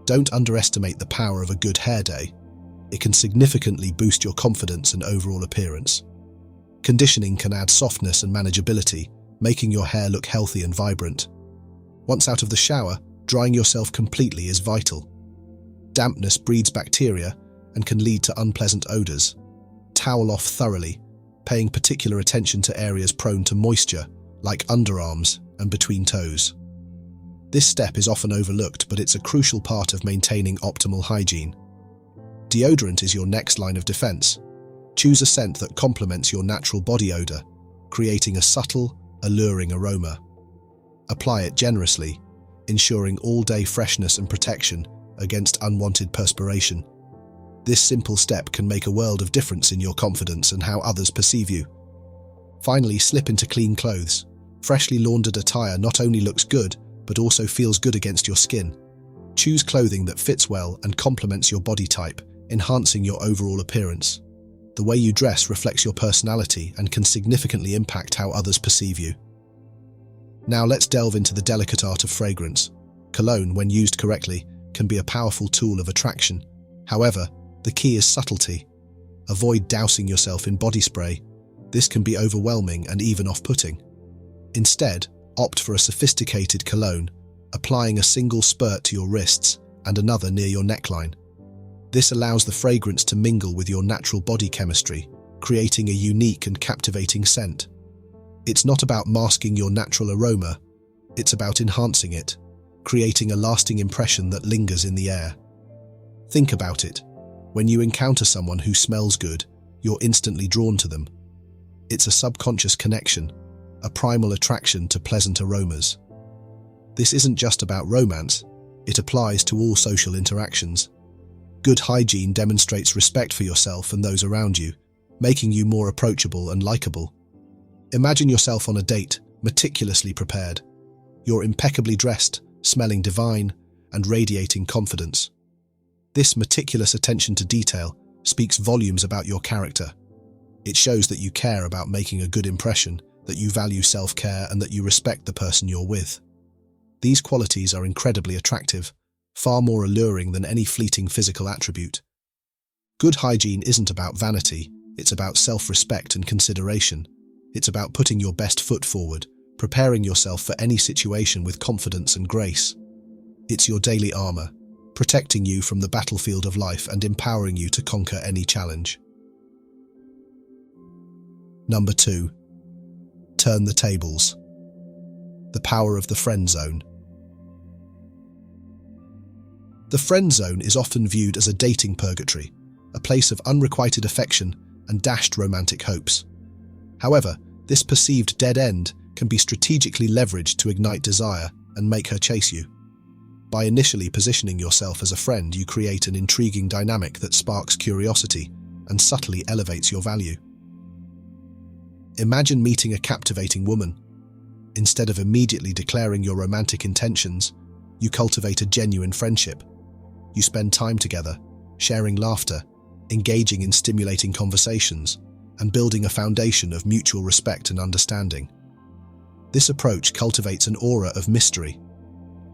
Don't underestimate the power of a good hair day. It can significantly boost your confidence and overall appearance. Conditioning can add softness and manageability, making your hair look healthy and vibrant. Once out of the shower, drying yourself completely is vital. Dampness breeds bacteria and can lead to unpleasant odors. Towel off thoroughly, paying particular attention to areas prone to moisture, like underarms and between toes. This step is often overlooked, but it's a crucial part of maintaining optimal hygiene. Deodorant is your next line of defense. Choose a scent that complements your natural body odor, creating a subtle, alluring aroma. Apply it generously, ensuring all-day freshness and protection against unwanted perspiration. This simple step can make a world of difference in your confidence and how others perceive you. Finally, slip into clean clothes. Freshly laundered attire not only looks good, but also feels good against your skin. Choose clothing that fits well and complements your body type, enhancing your overall appearance. The way you dress reflects your personality and can significantly impact how others perceive you. Now let's delve into the delicate art of fragrance. Cologne, when used correctly, can be a powerful tool of attraction. However, the key is subtlety. Avoid dousing yourself in body spray. This can be overwhelming and even off-putting. Instead, opt for a sophisticated cologne, applying a single spurt to your wrists and another near your neckline. This allows the fragrance to mingle with your natural body chemistry, creating a unique and captivating scent. It's not about masking your natural aroma, it's about enhancing it, creating a lasting impression that lingers in the air. Think about it. When you encounter someone who smells good, you're instantly drawn to them. It's a subconscious connection, a primal attraction to pleasant aromas. This isn't just about romance, it applies to all social interactions. Good hygiene demonstrates respect for yourself and those around you, making you more approachable and likable. Imagine yourself on a date, meticulously prepared. You're impeccably dressed, smelling divine, and radiating confidence. This meticulous attention to detail speaks volumes about your character. It shows that you care about making a good impression, that you value self-care, and that you respect the person you're with. These qualities are incredibly attractive, far more alluring than any fleeting physical attribute. Good hygiene isn't about vanity, it's about self-respect and consideration. It's about putting your best foot forward, preparing yourself for any situation with confidence and grace. It's your daily armor, protecting you from the battlefield of life and empowering you to conquer any challenge. Number 2. Turn the tables. The power of the friend zone. The friend zone is often viewed as a dating purgatory, a place of unrequited affection and dashed romantic hopes. However, this perceived dead end can be strategically leveraged to ignite desire and make her chase you. By initially positioning yourself as a friend, you create an intriguing dynamic that sparks curiosity and subtly elevates your value. Imagine meeting a captivating woman. Instead of immediately declaring your romantic intentions, you cultivate a genuine friendship. You spend time together, sharing laughter, engaging in stimulating conversations, and building a foundation of mutual respect and understanding. This approach cultivates an aura of mystery.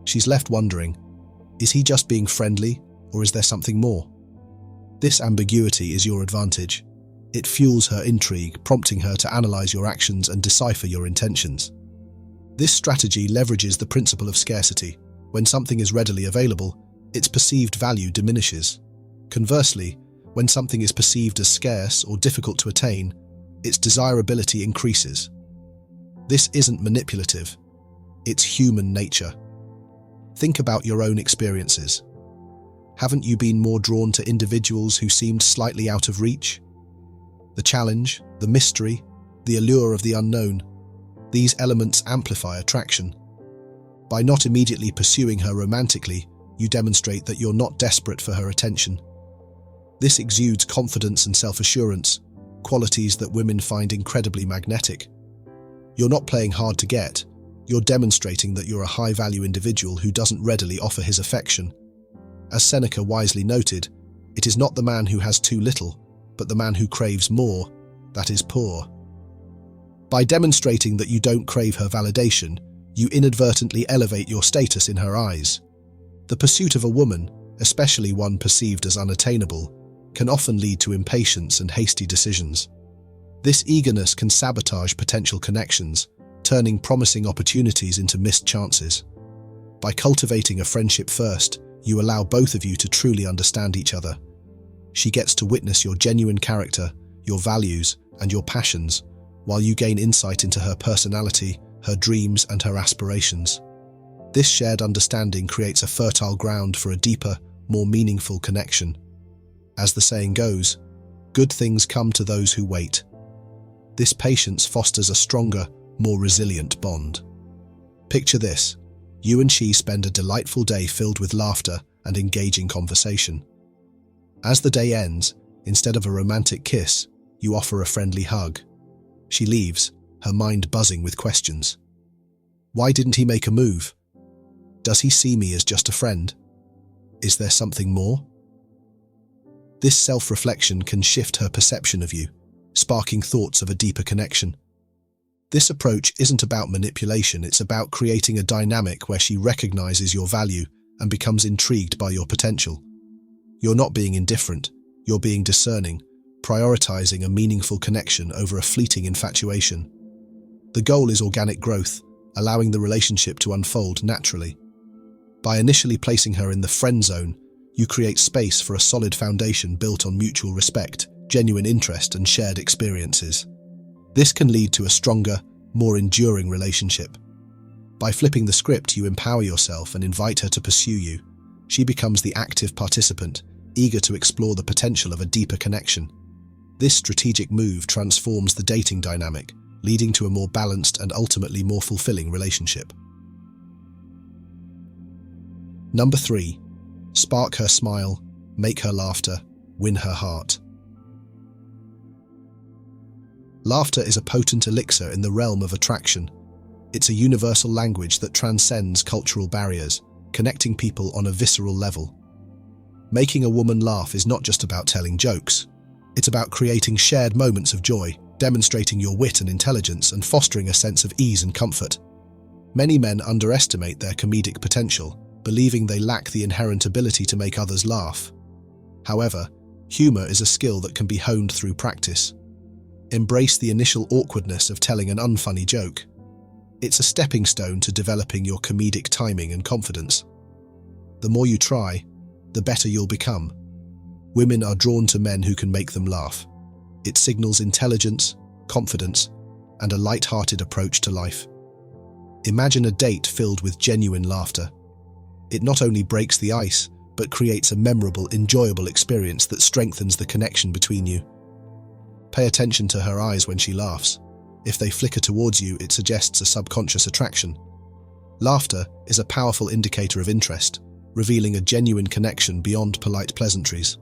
She's left wondering, is he just being friendly, or is there something more? This ambiguity is your advantage. It fuels her intrigue, prompting her to analyze your actions and decipher your intentions. This strategy leverages the principle of scarcity. When something is readily available, its perceived value diminishes. Conversely, when something is perceived as scarce or difficult to attain, its desirability increases. This isn't manipulative. It's human nature. Think about your own experiences. Haven't you been more drawn to individuals who seemed slightly out of reach? The challenge, the mystery, the allure of the unknown, these elements amplify attraction. By not immediately pursuing her romantically, you demonstrate that you're not desperate for her attention. This exudes confidence and self-assurance, qualities that women find incredibly magnetic. You're not playing hard to get, you're demonstrating that you're a high-value individual who doesn't readily offer his affection. As Seneca wisely noted, it is not the man who has too little, but the man who craves more, that is poor. By demonstrating that you don't crave her validation, you inadvertently elevate your status in her eyes. The pursuit of a woman, especially one perceived as unattainable, can often lead to impatience and hasty decisions. This eagerness can sabotage potential connections, turning promising opportunities into missed chances. By cultivating a friendship first, you allow both of you to truly understand each other. She gets to witness your genuine character, your values, and your passions, while you gain insight into her personality, her dreams, and her aspirations. This shared understanding creates a fertile ground for a deeper, more meaningful connection. As the saying goes, good things come to those who wait. This patience fosters a stronger, more resilient bond. Picture this: you and she spend a delightful day filled with laughter and engaging conversation. As the day ends, instead of a romantic kiss, you offer a friendly hug. She leaves, her mind buzzing with questions. Why didn't he make a move? Does he see me as just a friend? Is there something more? This self-reflection can shift her perception of you, sparking thoughts of a deeper connection. This approach isn't about manipulation, it's about creating a dynamic where she recognizes your value and becomes intrigued by your potential. You're not being indifferent, you're being discerning, prioritizing a meaningful connection over a fleeting infatuation. The goal is organic growth, allowing the relationship to unfold naturally. By initially placing her in the friend zone, you create space for a solid foundation built on mutual respect, genuine interest, and shared experiences. This can lead to a stronger, more enduring relationship. By flipping the script, you empower yourself and invite her to pursue you. She becomes the active participant, eager to explore the potential of a deeper connection. This strategic move transforms the dating dynamic, leading to a more balanced and ultimately more fulfilling relationship. Number 3. Spark her smile, make her laughter, win her heart. Laughter is a potent elixir in the realm of attraction. It's a universal language that transcends cultural barriers, connecting people on a visceral level. Making a woman laugh is not just about telling jokes. It's about creating shared moments of joy, demonstrating your wit and intelligence, and fostering a sense of ease and comfort. Many men underestimate their comedic potential, believing they lack the inherent ability to make others laugh. However, humor is a skill that can be honed through practice. Embrace the initial awkwardness of telling an unfunny joke. It's a stepping stone to developing your comedic timing and confidence. The more you try, the better you'll become. Women are drawn to men who can make them laugh. It signals intelligence, confidence, and a light-hearted approach to life. Imagine a date filled with genuine laughter. It not only breaks the ice, but creates a memorable, enjoyable experience that strengthens the connection between you. Pay attention to her eyes when she laughs. If they flicker towards you, it suggests a subconscious attraction. Laughter is a powerful indicator of interest, revealing a genuine connection beyond polite pleasantries.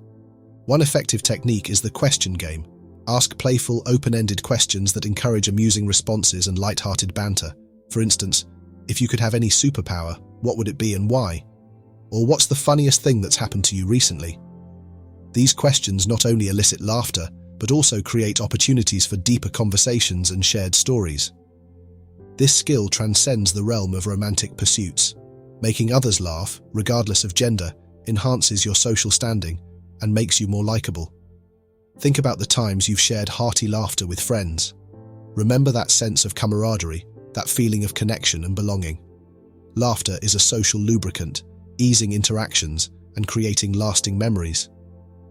One effective technique is the question game. Ask playful, open-ended questions that encourage amusing responses and light-hearted banter. For instance, if you could have any superpower, what would it be and why? Or what's the funniest thing that's happened to you recently? These questions not only elicit laughter, but also create opportunities for deeper conversations and shared stories. This skill transcends the realm of romantic pursuits. Making others laugh, regardless of gender, enhances your social standing and makes you more likable. Think about the times you've shared hearty laughter with friends. Remember that sense of camaraderie, that feeling of connection and belonging. Laughter is a social lubricant, easing interactions and creating lasting memories.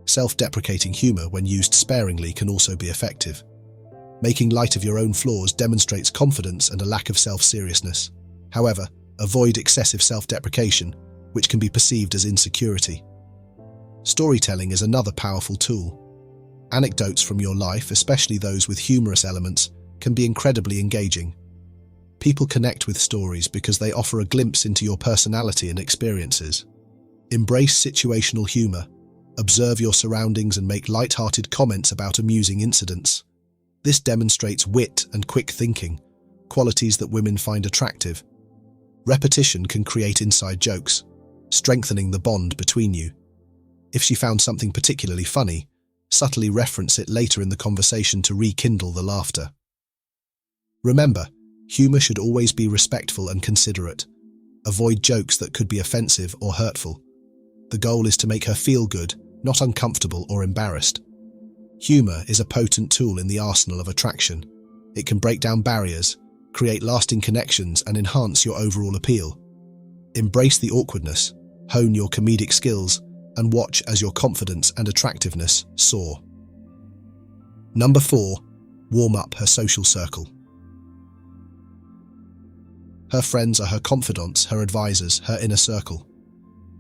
Self-deprecating humor, when used sparingly, can also be effective. Making light of your own flaws demonstrates confidence and a lack of self-seriousness. However, avoid excessive self-deprecation, which can be perceived as insecurity. Storytelling is another powerful tool. Anecdotes from your life, especially those with humorous elements, can be incredibly engaging. People connect with stories because they offer a glimpse into your personality and experiences. Embrace situational humor. Observe your surroundings and make light-hearted comments about amusing incidents. This demonstrates wit and quick thinking, qualities that women find attractive. Repetition can create inside jokes, strengthening the bond between you. If she found something particularly funny, subtly reference it later in the conversation to rekindle the laughter. Remember, humor should always be respectful and considerate. Avoid jokes that could be offensive or hurtful. The goal is to make her feel good, not uncomfortable or embarrassed. Humor is a potent tool in the arsenal of attraction. It can break down barriers, create lasting connections, and enhance your overall appeal. Embrace the awkwardness, hone your comedic skills, and watch as your confidence and attractiveness soar. Number 4. Warm up her social circle. Her friends are her confidants, her advisors, her inner circle.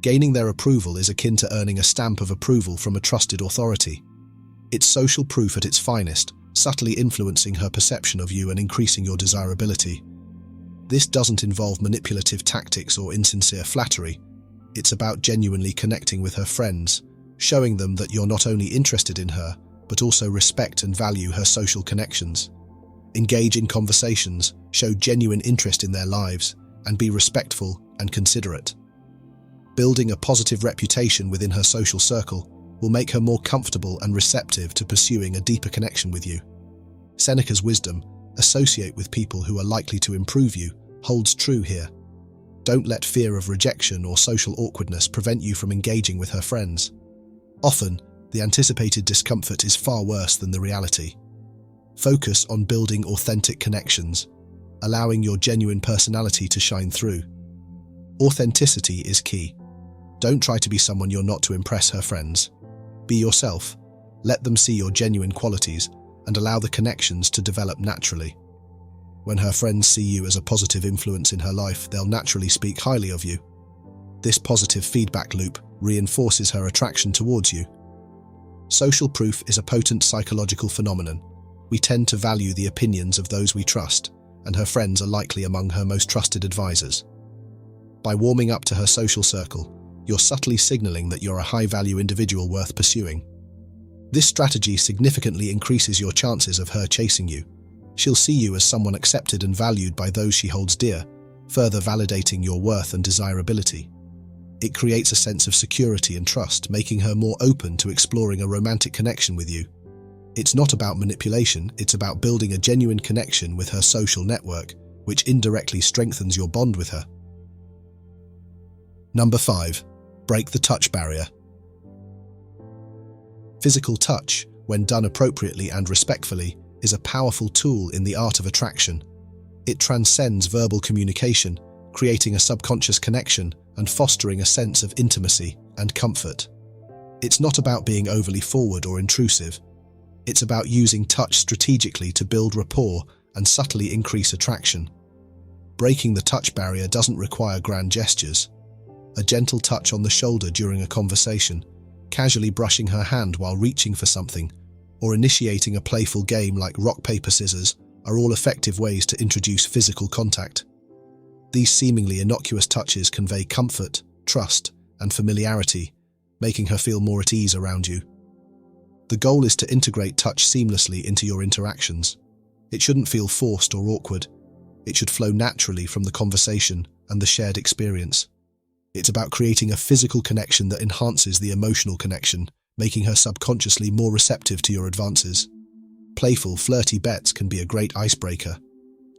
Gaining their approval is akin to earning a stamp of approval from a trusted authority. It's social proof at its finest, subtly influencing her perception of you and increasing your desirability. This doesn't involve manipulative tactics or insincere flattery. It's about genuinely connecting with her friends, showing them that you're not only interested in her, but also respect and value her social connections. Engage in conversations, show genuine interest in their lives, and be respectful and considerate. Building a positive reputation within her social circle will make her more comfortable and receptive to pursuing a deeper connection with you. Seneca's wisdom, associate with people who are likely to improve you, holds true here. Don't let fear of rejection or social awkwardness prevent you from engaging with her friends. Often, the anticipated discomfort is far worse than the reality. Focus on building authentic connections, allowing your genuine personality to shine through. Authenticity is key. Don't try to be someone you're not to impress her friends. Be yourself, let them see your genuine qualities, and allow the connections to develop naturally. When her friends see you as a positive influence in her life, they'll naturally speak highly of you. This positive feedback loop reinforces her attraction towards you. Social proof is a potent psychological phenomenon. We tend to value the opinions of those we trust, and her friends are likely among her most trusted advisors. By warming up to her social circle, you're subtly signaling that you're a high-value individual worth pursuing. This strategy significantly increases your chances of her chasing you. She'll see you as someone accepted and valued by those she holds dear, further validating your worth and desirability. It creates a sense of security and trust, making her more open to exploring a romantic connection with you. It's not about manipulation, it's about building a genuine connection with her social network, which indirectly strengthens your bond with her. Number 5. Break the touch barrier. Physical touch, when done appropriately and respectfully, is a powerful tool in the art of attraction. It transcends verbal communication, creating a subconscious connection and fostering a sense of intimacy and comfort. It's not about being overly forward or intrusive. It's about using touch strategically to build rapport and subtly increase attraction. Breaking the touch barrier doesn't require grand gestures. A gentle touch on the shoulder during a conversation, casually brushing her hand while reaching for something, or initiating a playful game like rock, paper, scissors are all effective ways to introduce physical contact. These seemingly innocuous touches convey comfort, trust, and familiarity, making her feel more at ease around you. The goal is to integrate touch seamlessly into your interactions. It shouldn't feel forced or awkward. It should flow naturally from the conversation and the shared experience. It's about creating a physical connection that enhances the emotional connection, making her subconsciously more receptive to your advances. Playful, flirty bets can be a great icebreaker.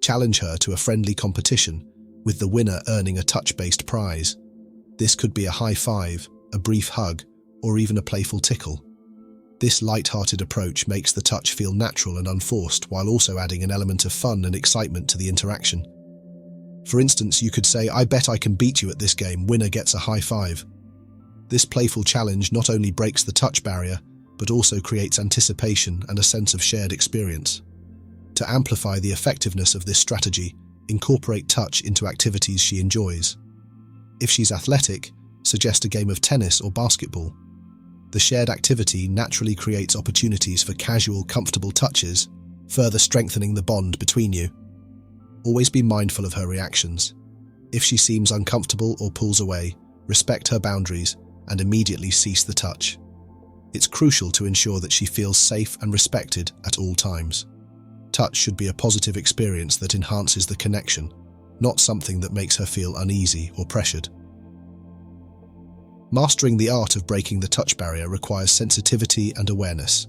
Challenge her to a friendly competition, with the winner earning a touch-based prize. This could be a high five, a brief hug, or even a playful tickle. This light-hearted approach makes the touch feel natural and unforced, while also adding an element of fun and excitement to the interaction. For instance, you could say, "I bet I can beat you at this game, winner gets a high five." This playful challenge not only breaks the touch barrier, but also creates anticipation and a sense of shared experience. To amplify the effectiveness of this strategy, incorporate touch into activities she enjoys. If she's athletic, suggest a game of tennis or basketball. The shared activity naturally creates opportunities for casual, comfortable touches, further strengthening the bond between you. Always be mindful of her reactions. If she seems uncomfortable or pulls away, respect her boundaries and immediately cease the touch. It's crucial to ensure that she feels safe and respected at all times. Touch should be a positive experience that enhances the connection, not something that makes her feel uneasy or pressured. Mastering the art of breaking the touch barrier requires sensitivity and awareness.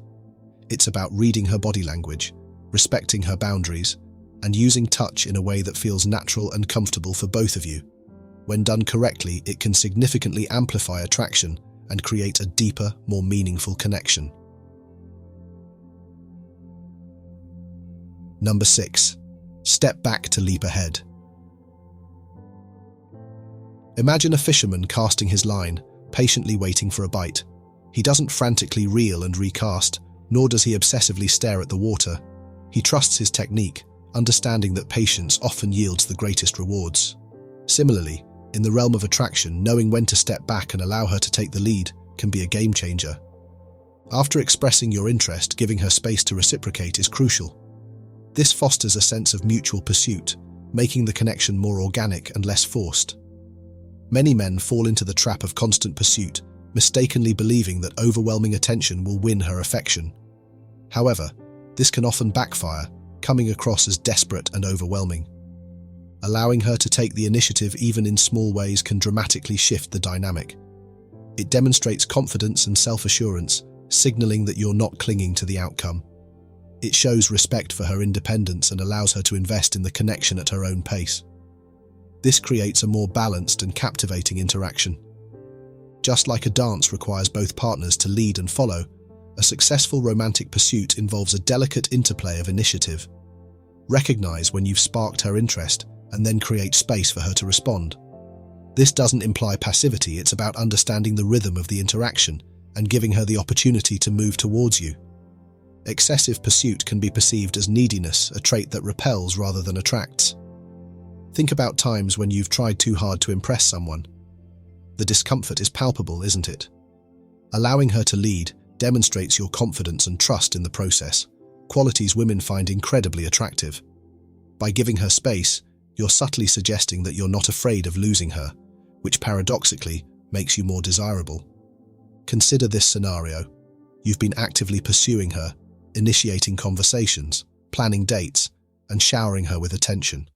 It's about reading her body language, respecting her boundaries, and using touch in a way that feels natural and comfortable for both of you. When done correctly, it can significantly amplify attraction and create a deeper, more meaningful connection. Number 6. Step back to leap ahead. Imagine a fisherman casting his line, patiently waiting for a bite. He doesn't frantically reel and recast, nor does he obsessively stare at the water. He trusts his technique, understanding that patience often yields the greatest rewards. Similarly, in the realm of attraction, knowing when to step back and allow her to take the lead can be a game changer. After expressing your interest, giving her space to reciprocate is crucial. This fosters a sense of mutual pursuit, making the connection more organic and less forced. Many men fall into the trap of constant pursuit, mistakenly believing that overwhelming attention will win her affection. However, this can often backfire, coming across as desperate and overwhelming. Allowing her to take the initiative even in small ways can dramatically shift the dynamic. It demonstrates confidence and self-assurance, signaling that you're not clinging to the outcome. It shows respect for her independence and allows her to invest in the connection at her own pace. This creates a more balanced and captivating interaction. Just like a dance requires both partners to lead and follow, a successful romantic pursuit involves a delicate interplay of initiative. Recognize when you've sparked her interest and then create space for her to respond. This doesn't imply passivity, it's about understanding the rhythm of the interaction and giving her the opportunity to move towards you. Excessive pursuit can be perceived as neediness, a trait that repels rather than attracts. Think about times when you've tried too hard to impress someone. The discomfort is palpable, isn't it? Allowing her to lead demonstrates your confidence and trust in the process, qualities women find incredibly attractive. By giving her space, you're subtly suggesting that you're not afraid of losing her, which paradoxically makes you more desirable. Consider this scenario. You've been actively pursuing her, initiating conversations, planning dates, and showering her with attention.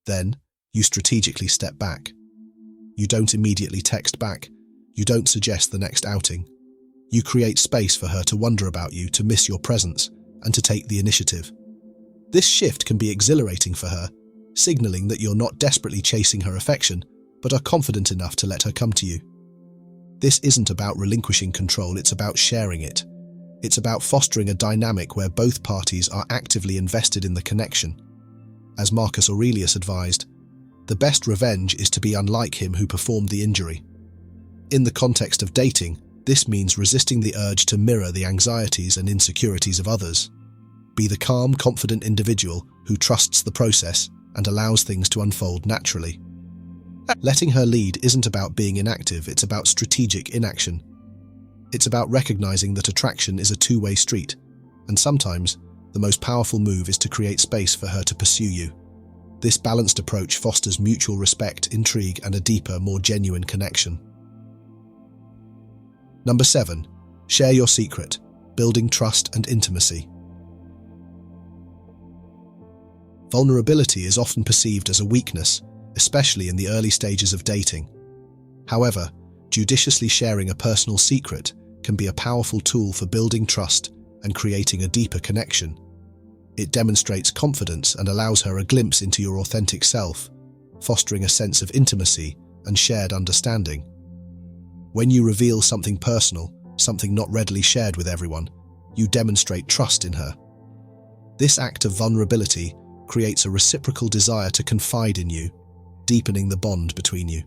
Then, you strategically step back. You don't immediately text back. You don't suggest the next outing. You create space for her to wonder about you, to miss your presence, and to take the initiative. This shift can be exhilarating for her, signaling that you're not desperately chasing her affection, but are confident enough to let her come to you. This isn't about relinquishing control, it's about sharing it. It's about fostering a dynamic where both parties are actively invested in the connection. As Marcus Aurelius advised, the best revenge is to be unlike him who performed the injury. In the context of dating, this means resisting the urge to mirror the anxieties and insecurities of others. Be the calm, confident individual who trusts the process and allows things to unfold naturally. Letting her lead isn't about being inactive, it's about strategic inaction. It's about recognizing that attraction is a two-way street, and sometimes the most powerful move is to create space for her to pursue you. This balanced approach fosters mutual respect, intrigue, and a deeper, more genuine connection. Number 7. Share your secret, building trust and intimacy. Vulnerability is often perceived as a weakness, especially in the early stages of dating. However, judiciously sharing a personal secret can be a powerful tool for building trust and creating a deeper connection. It demonstrates confidence and allows her a glimpse into your authentic self, fostering a sense of intimacy and shared understanding. When you reveal something personal, something not readily shared with everyone, you demonstrate trust in her. This act of vulnerability creates a reciprocal desire to confide in you, deepening the bond between you.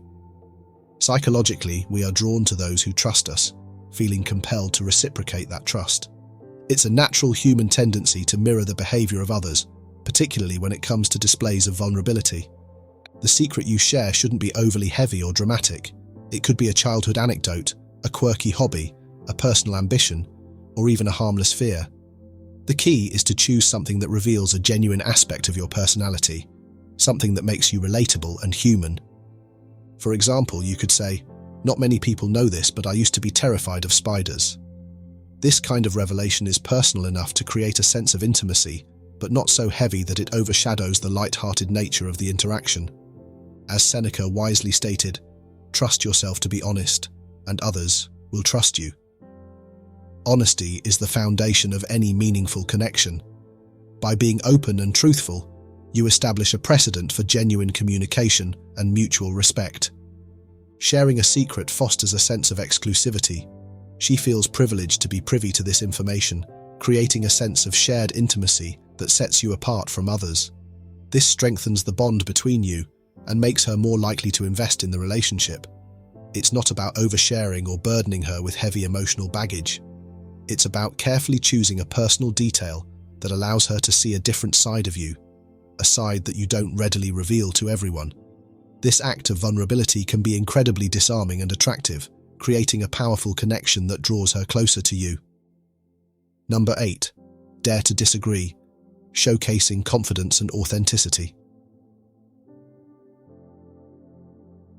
Psychologically, we are drawn to those who trust us, feeling compelled to reciprocate that trust. It's a natural human tendency to mirror the behavior of others, particularly when it comes to displays of vulnerability. The secret you share shouldn't be overly heavy or dramatic. It could be a childhood anecdote, a quirky hobby, a personal ambition, or even a harmless fear. The key is to choose something that reveals a genuine aspect of your personality, something that makes you relatable and human. For example, you could say, "Not many people know this, but I used to be terrified of spiders." This kind of revelation is personal enough to create a sense of intimacy, but not so heavy that it overshadows the light-hearted nature of the interaction. As Seneca wisely stated, "Trust yourself to be honest, and others will trust you." Honesty is the foundation of any meaningful connection. By being open and truthful, you establish a precedent for genuine communication and mutual respect. Sharing a secret fosters a sense of exclusivity. She feels privileged to be privy to this information, creating a sense of shared intimacy that sets you apart from others. This strengthens the bond between you and makes her more likely to invest in the relationship. It's not about oversharing or burdening her with heavy emotional baggage. It's about carefully choosing a personal detail that allows her to see a different side of you, a side that you don't readily reveal to everyone. This act of vulnerability can be incredibly disarming and attractive, creating a powerful connection that draws her closer to you. Number 8. Dare to disagree, showcasing confidence and authenticity.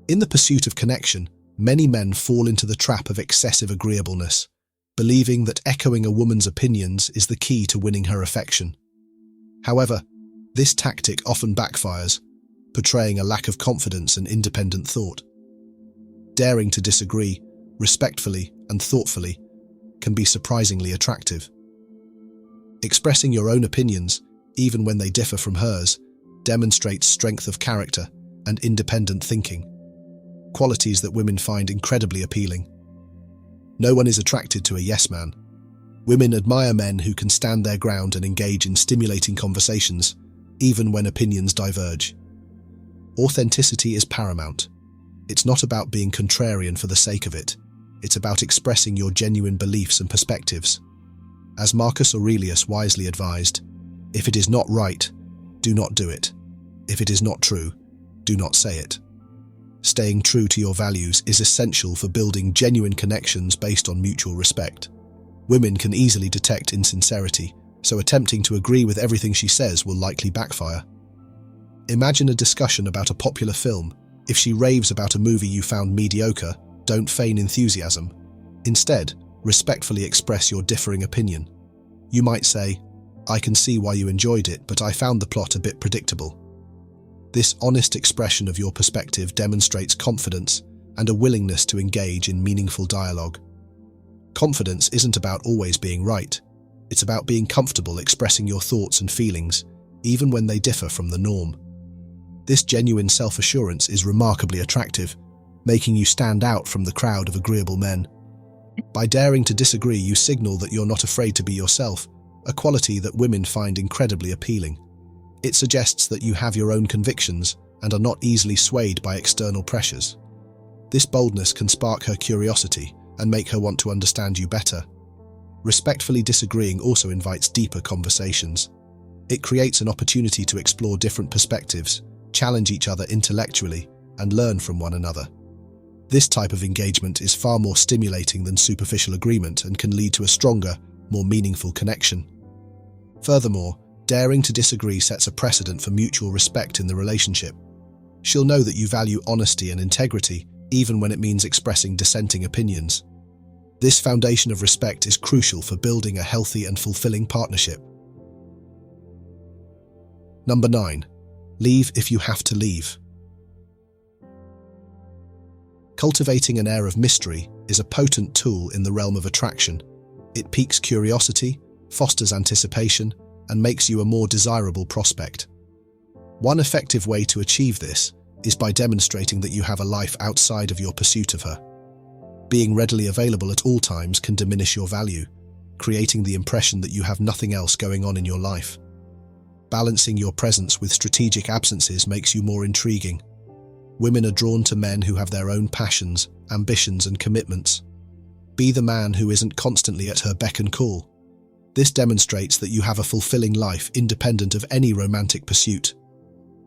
In the pursuit of connection, many men fall into the trap of excessive agreeableness, believing that echoing a woman's opinions is the key to winning her affection. However, this tactic often backfires, portraying a lack of confidence and independent thought. Daring to disagree, respectfully and thoughtfully, can be surprisingly attractive. Expressing your own opinions, even when they differ from hers, demonstrates strength of character and independent thinking, qualities that women find incredibly appealing. No one is attracted to a yes man. Women admire men who can stand their ground and engage in stimulating conversations, even when opinions diverge. Authenticity is paramount. It's not about being contrarian for the sake of it. It's about expressing your genuine beliefs and perspectives. As Marcus Aurelius wisely advised, "If it is not right, do not do it. If it is not true, do not say it." Staying true to your values is essential for building genuine connections based on mutual respect. Women can easily detect insincerity, so attempting to agree with everything she says will likely backfire. Imagine a discussion about a popular film. If she raves about a movie you found mediocre, don't feign enthusiasm. Instead, respectfully express your differing opinion. You might say, "I can see why you enjoyed it, but I found the plot a bit predictable." This honest expression of your perspective demonstrates confidence and a willingness to engage in meaningful dialogue. Confidence isn't about always being right. It's about being comfortable expressing your thoughts and feelings, even when they differ from the norm. This genuine self-assurance is remarkably attractive, making you stand out from the crowd of agreeable men. By daring to disagree, you signal that you're not afraid to be yourself, a quality that women find incredibly appealing. It suggests that you have your own convictions and are not easily swayed by external pressures. This boldness can spark her curiosity and make her want to understand you better. Respectfully disagreeing also invites deeper conversations. It creates an opportunity to explore different perspectives, challenge each other intellectually, and learn from one another. This type of engagement is far more stimulating than superficial agreement and can lead to a stronger, more meaningful connection. Furthermore, daring to disagree sets a precedent for mutual respect in the relationship. She'll know that you value honesty and integrity, even when it means expressing dissenting opinions. This foundation of respect is crucial for building a healthy and fulfilling partnership. Number 9. Leave if you have to leave. Cultivating an air of mystery is a potent tool in the realm of attraction. It piques curiosity, fosters anticipation, and makes you a more desirable prospect. One effective way to achieve this is by demonstrating that you have a life outside of your pursuit of her. Being readily available at all times can diminish your value, creating the impression that you have nothing else going on in your life. Balancing your presence with strategic absences makes you more intriguing. Women are drawn to men who have their own passions, ambitions, and commitments. Be the man who isn't constantly at her beck and call. This demonstrates that you have a fulfilling life independent of any romantic pursuit.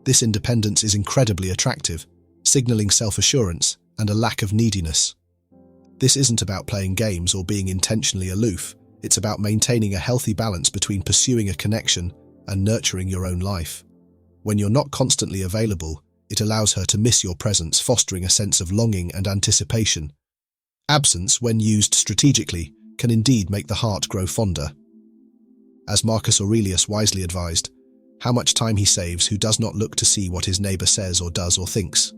This independence is incredibly attractive, signaling self-assurance and a lack of neediness. This isn't about playing games or being intentionally aloof. It's about maintaining a healthy balance between pursuing a connection and nurturing your own life. When you're not constantly available, it allows her to miss your presence, fostering a sense of longing and anticipation. Absence, when used strategically, can indeed make the heart grow fonder. As Marcus Aurelius wisely advised, how much time he saves who does not look to see what his neighbor says or does or thinks.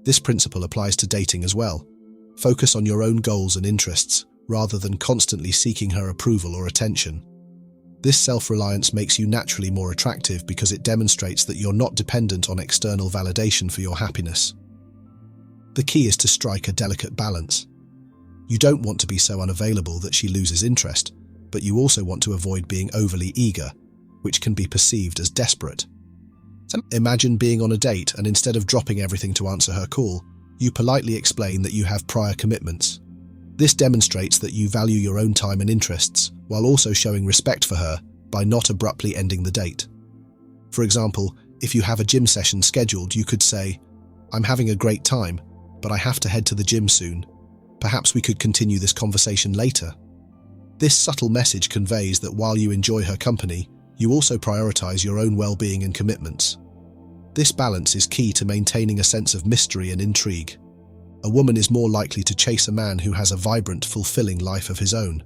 This principle applies to dating as well. Focus on your own goals and interests, rather than constantly seeking her approval or attention. This self-reliance makes you naturally more attractive because it demonstrates that you're not dependent on external validation for your happiness. The key is to strike a delicate balance. You don't want to be so unavailable that she loses interest, but you also want to avoid being overly eager, which can be perceived as desperate. So imagine being on a date and instead of dropping everything to answer her call, you politely explain that you have prior commitments. This demonstrates that you value your own time and interests, while also showing respect for her by not abruptly ending the date. For example, if you have a gym session scheduled, you could say, "I'm having a great time, but I have to head to the gym soon. Perhaps we could continue this conversation later." This subtle message conveys that while you enjoy her company, you also prioritize your own well-being and commitments. This balance is key to maintaining a sense of mystery and intrigue. A woman is more likely to chase a man who has a vibrant, fulfilling life of his own.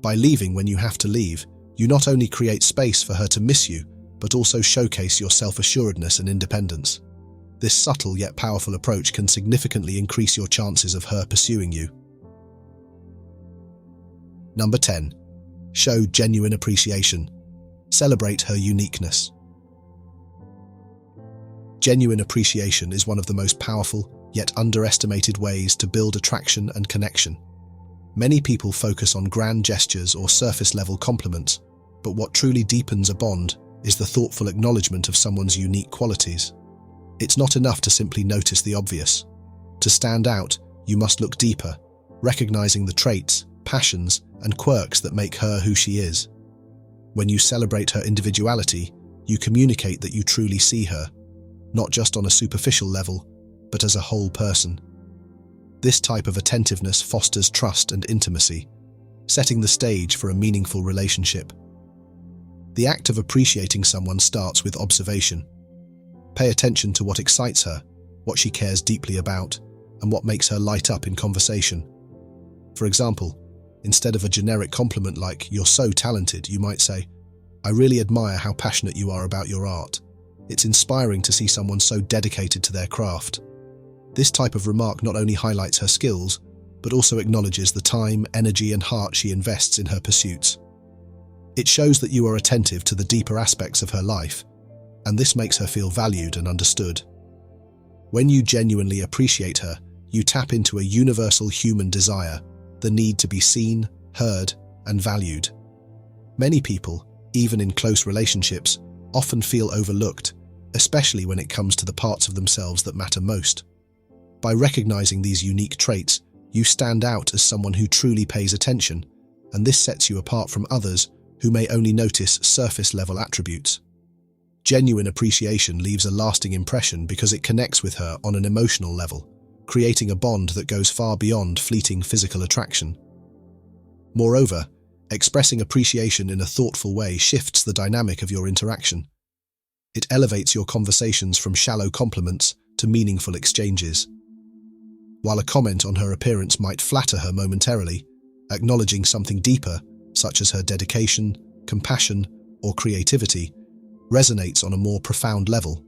By leaving when you have to leave, you not only create space for her to miss you, but also showcase your self-assuredness and independence. This subtle yet powerful approach can significantly increase your chances of her pursuing you. Number 10. Show genuine appreciation. Celebrate her uniqueness. Genuine appreciation is one of the most powerful, yet underestimated ways to build attraction and connection. Many people focus on grand gestures or surface-level compliments, but what truly deepens a bond is the thoughtful acknowledgement of someone's unique qualities. It's not enough to simply notice the obvious. To stand out, you must look deeper, recognizing the traits, passions, and quirks that make her who she is. When you celebrate her individuality, you communicate that you truly see her, not just on a superficial level, but as a whole person. This type of attentiveness fosters trust and intimacy, setting the stage for a meaningful relationship. The act of appreciating someone starts with observation. Pay attention to what excites her, what she cares deeply about, and what makes her light up in conversation. For example, instead of a generic compliment like, "You're so talented," you might say, "I really admire how passionate you are about your art. It's inspiring to see someone so dedicated to their craft." This type of remark not only highlights her skills, but also acknowledges the time, energy, and heart she invests in her pursuits. It shows that you are attentive to the deeper aspects of her life, and this makes her feel valued and understood. When you genuinely appreciate her, you tap into a universal human desire, the need to be seen, heard, and valued. Many people, even in close relationships, often feel overlooked, especially when it comes to the parts of themselves that matter most. By recognizing these unique traits, you stand out as someone who truly pays attention, and this sets you apart from others who may only notice surface-level attributes. Genuine appreciation leaves a lasting impression because it connects with her on an emotional level, creating a bond that goes far beyond fleeting physical attraction. Moreover, expressing appreciation in a thoughtful way shifts the dynamic of your interaction. It elevates your conversations from shallow compliments to meaningful exchanges. While a comment on her appearance might flatter her momentarily, acknowledging something deeper, such as her dedication, compassion, or creativity, resonates on a more profound level.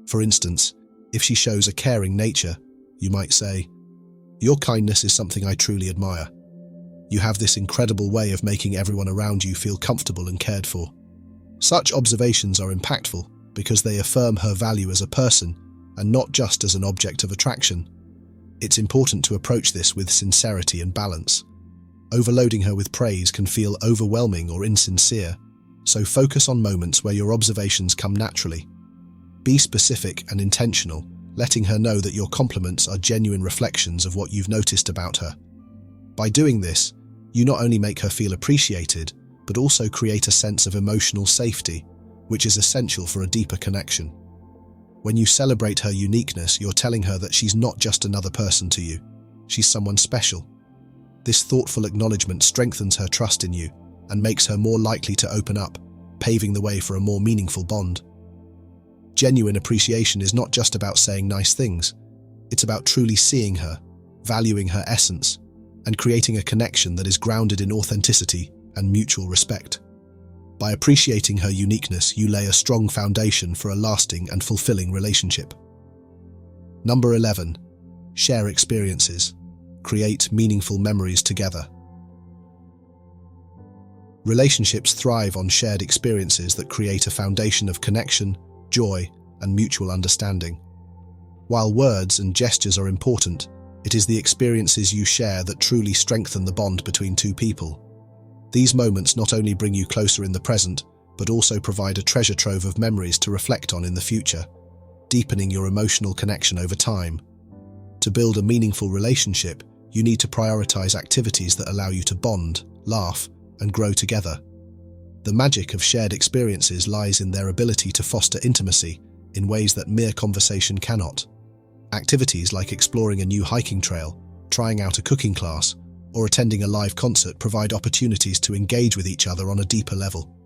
For instance, if she shows a caring nature, you might say, Your kindness is something I truly admire. You have this incredible way of making everyone around you feel comfortable and cared for. Such observations are impactful because they affirm her value as a person and not just as an object of attraction. It's important to approach this with sincerity and balance. Overloading her with praise can feel overwhelming or insincere, so focus on moments where your observations come naturally. Be specific and intentional, letting her know that your compliments are genuine reflections of what you've noticed about her. By doing this, you not only make her feel appreciated, but also create a sense of emotional safety, which is essential for a deeper connection. When you celebrate her uniqueness, you're telling her that she's not just another person to you. She's someone special. This thoughtful acknowledgement strengthens her trust in you and makes her more likely to open up, paving the way for a more meaningful bond. Genuine appreciation is not just about saying nice things. It's about truly seeing her, valuing her essence, and creating a connection that is grounded in authenticity and mutual respect. By appreciating her uniqueness, you lay a strong foundation for a lasting and fulfilling relationship. Number 11. Share experiences. Create meaningful memories together. Relationships thrive on shared experiences that create a foundation of connection, joy, and mutual understanding. While words and gestures are important, it is the experiences you share that truly strengthen the bond between two people. These moments not only bring you closer in the present, but also provide a treasure trove of memories to reflect on in the future, deepening your emotional connection over time. To build a meaningful relationship, you need to prioritize activities that allow you to bond, laugh, and grow together. The magic of shared experiences lies in their ability to foster intimacy in ways that mere conversation cannot. Activities like exploring a new hiking trail, trying out a cooking class, or attending a live concert provide opportunities to engage with each other on a deeper level.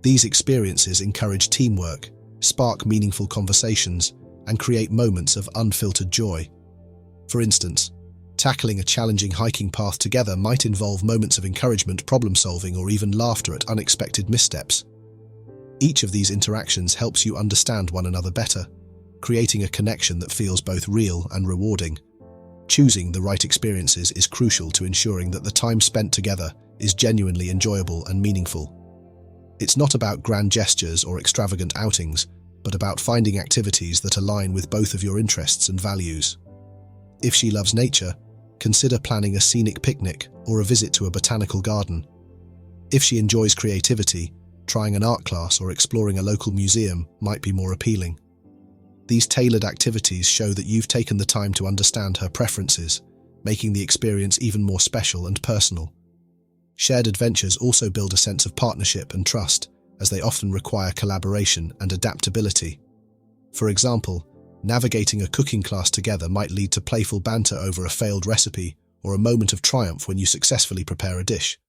These experiences encourage teamwork, spark meaningful conversations, and create moments of unfiltered joy. For instance, tackling a challenging hiking path together might involve moments of encouragement, problem-solving, or even laughter at unexpected missteps. Each of these interactions helps you understand one another better, creating a connection that feels both real and rewarding. Choosing the right experiences is crucial to ensuring that the time spent together is genuinely enjoyable and meaningful. It's not about grand gestures or extravagant outings, but about finding activities that align with both of your interests and values. If she loves nature, consider planning a scenic picnic or a visit to a botanical garden. If she enjoys creativity, trying an art class or exploring a local museum might be more appealing. These tailored activities show that you've taken the time to understand her preferences, making the experience even more special and personal. Shared adventures also build a sense of partnership and trust, as they often require collaboration and adaptability. For example, navigating a cooking class together might lead to playful banter over a failed recipe or a moment of triumph when you successfully prepare a dish.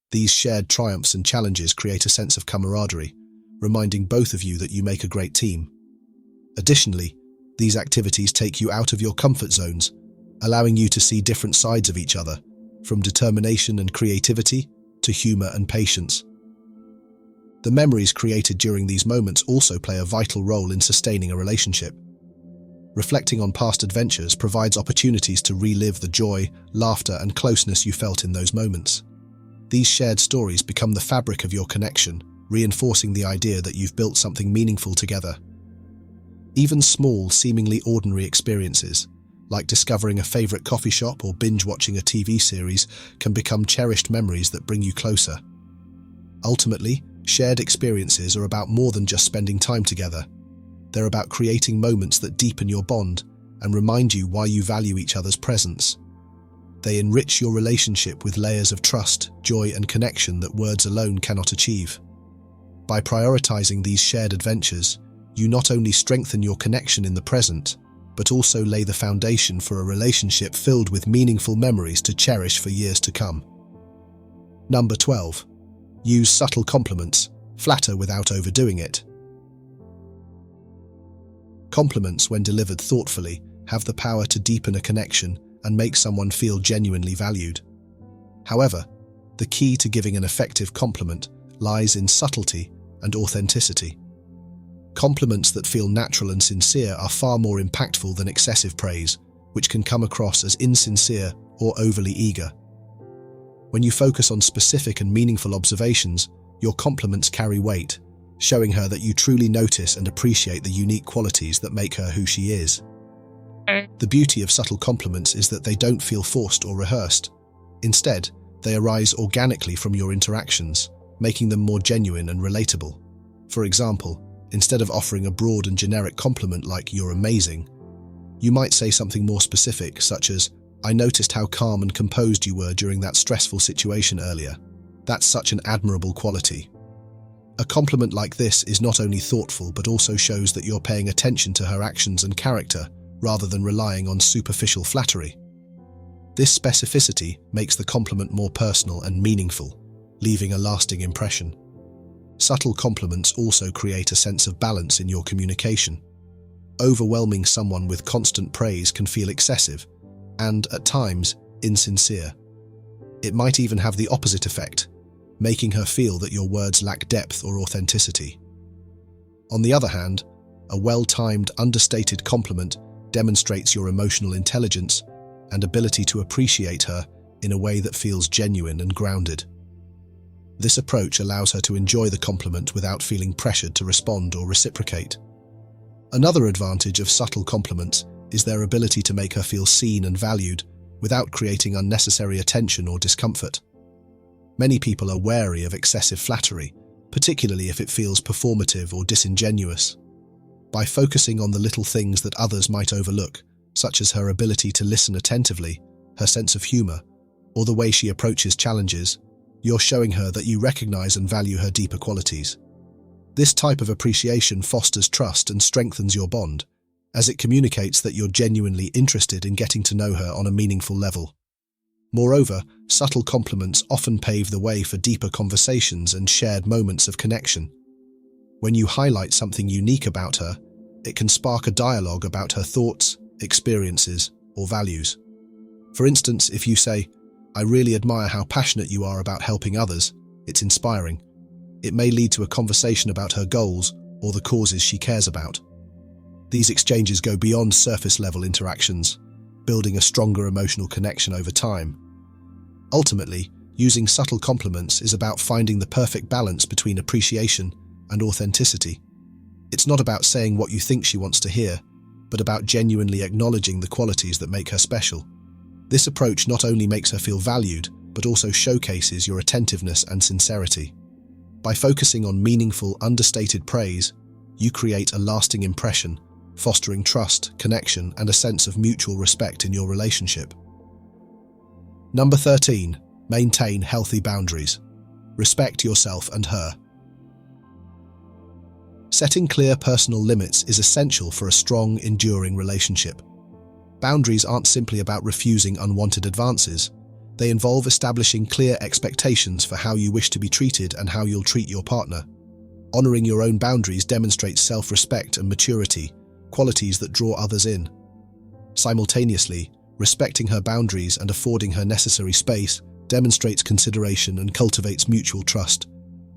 These shared triumphs and challenges create a sense of camaraderie, reminding both of you that you make a great team. Additionally, these activities take you out of your comfort zones, allowing you to see different sides of each other, from determination and creativity to humor and patience. The memories created during these moments also play a vital role in sustaining a relationship. Reflecting on past adventures provides opportunities to relive the joy, laughter, and closeness you felt in those moments. These shared stories become the fabric of your connection, reinforcing the idea that you've built something meaningful together. Even small, seemingly ordinary experiences, like discovering a favorite coffee shop or binge-watching a TV series, can become cherished memories that bring you closer. Ultimately, shared experiences are about more than just spending time together. They're about creating moments that deepen your bond and remind you why you value each other's presence. They enrich your relationship with layers of trust, joy, and connection that words alone cannot achieve. By prioritizing these shared adventures, you not only strengthen your connection in the present, but also lay the foundation for a relationship filled with meaningful memories to cherish for years to come. Number 12. Use subtle compliments. Flatter without overdoing it. Compliments, when delivered thoughtfully, have the power to deepen a connection and make someone feel genuinely valued. However, the key to giving an effective compliment lies in subtlety and authenticity. Compliments that feel natural and sincere are far more impactful than excessive praise, which can come across as insincere or overly eager. When you focus on specific and meaningful observations, your compliments carry weight, showing her that you truly notice and appreciate the unique qualities that make her who she is. The beauty of subtle compliments is that they don't feel forced or rehearsed. Instead, they arise organically from your interactions, making them more genuine and relatable. For example, instead of offering a broad and generic compliment like "you're amazing," you might say something more specific, such as, "I noticed how calm and composed you were during that stressful situation earlier. That's such an admirable quality." A compliment like this is not only thoughtful but also shows that you're paying attention to her actions and character rather than relying on superficial flattery. This specificity makes the compliment more personal and meaningful, leaving a lasting impression. Subtle compliments also create a sense of balance in your communication. Overwhelming someone with constant praise can feel excessive and, at times, insincere. It might even have the opposite effect, making her feel that your words lack depth or authenticity. On the other hand, a well-timed, understated compliment demonstrates your emotional intelligence and ability to appreciate her in a way that feels genuine and grounded. This approach allows her to enjoy the compliment without feeling pressured to respond or reciprocate. Another advantage of subtle compliments is their ability to make her feel seen and valued without creating unnecessary attention or discomfort. Many people are wary of excessive flattery, particularly if it feels performative or disingenuous. By focusing on the little things that others might overlook, such as her ability to listen attentively, her sense of humor, or the way she approaches challenges, you're showing her that you recognize and value her deeper qualities. This type of appreciation fosters trust and strengthens your bond, as it communicates that you're genuinely interested in getting to know her on a meaningful level. Moreover, subtle compliments often pave the way for deeper conversations and shared moments of connection. When you highlight something unique about her, it can spark a dialogue about her thoughts, experiences, or values. For instance, if you say, "I really admire how passionate you are about helping others, it's inspiring," it may lead to a conversation about her goals or the causes she cares about. These exchanges go beyond surface-level interactions, building a stronger emotional connection over time. Ultimately, using subtle compliments is about finding the perfect balance between appreciation and authenticity. It's not about saying what you think she wants to hear, but about genuinely acknowledging the qualities that make her special. This approach not only makes her feel valued, but also showcases your attentiveness and sincerity. By focusing on meaningful, understated praise, you create a lasting impression, fostering trust, connection, and a sense of mutual respect in your relationship. Number 13. Maintain healthy boundaries. Respect yourself and her. Setting clear personal limits is essential for a strong, enduring relationship. Boundaries aren't simply about refusing unwanted advances. They involve establishing clear expectations for how you wish to be treated and how you'll treat your partner. Honoring your own boundaries demonstrates self-respect and maturity, qualities that draw others in. Simultaneously, respecting her boundaries and affording her necessary space demonstrates consideration and cultivates mutual trust,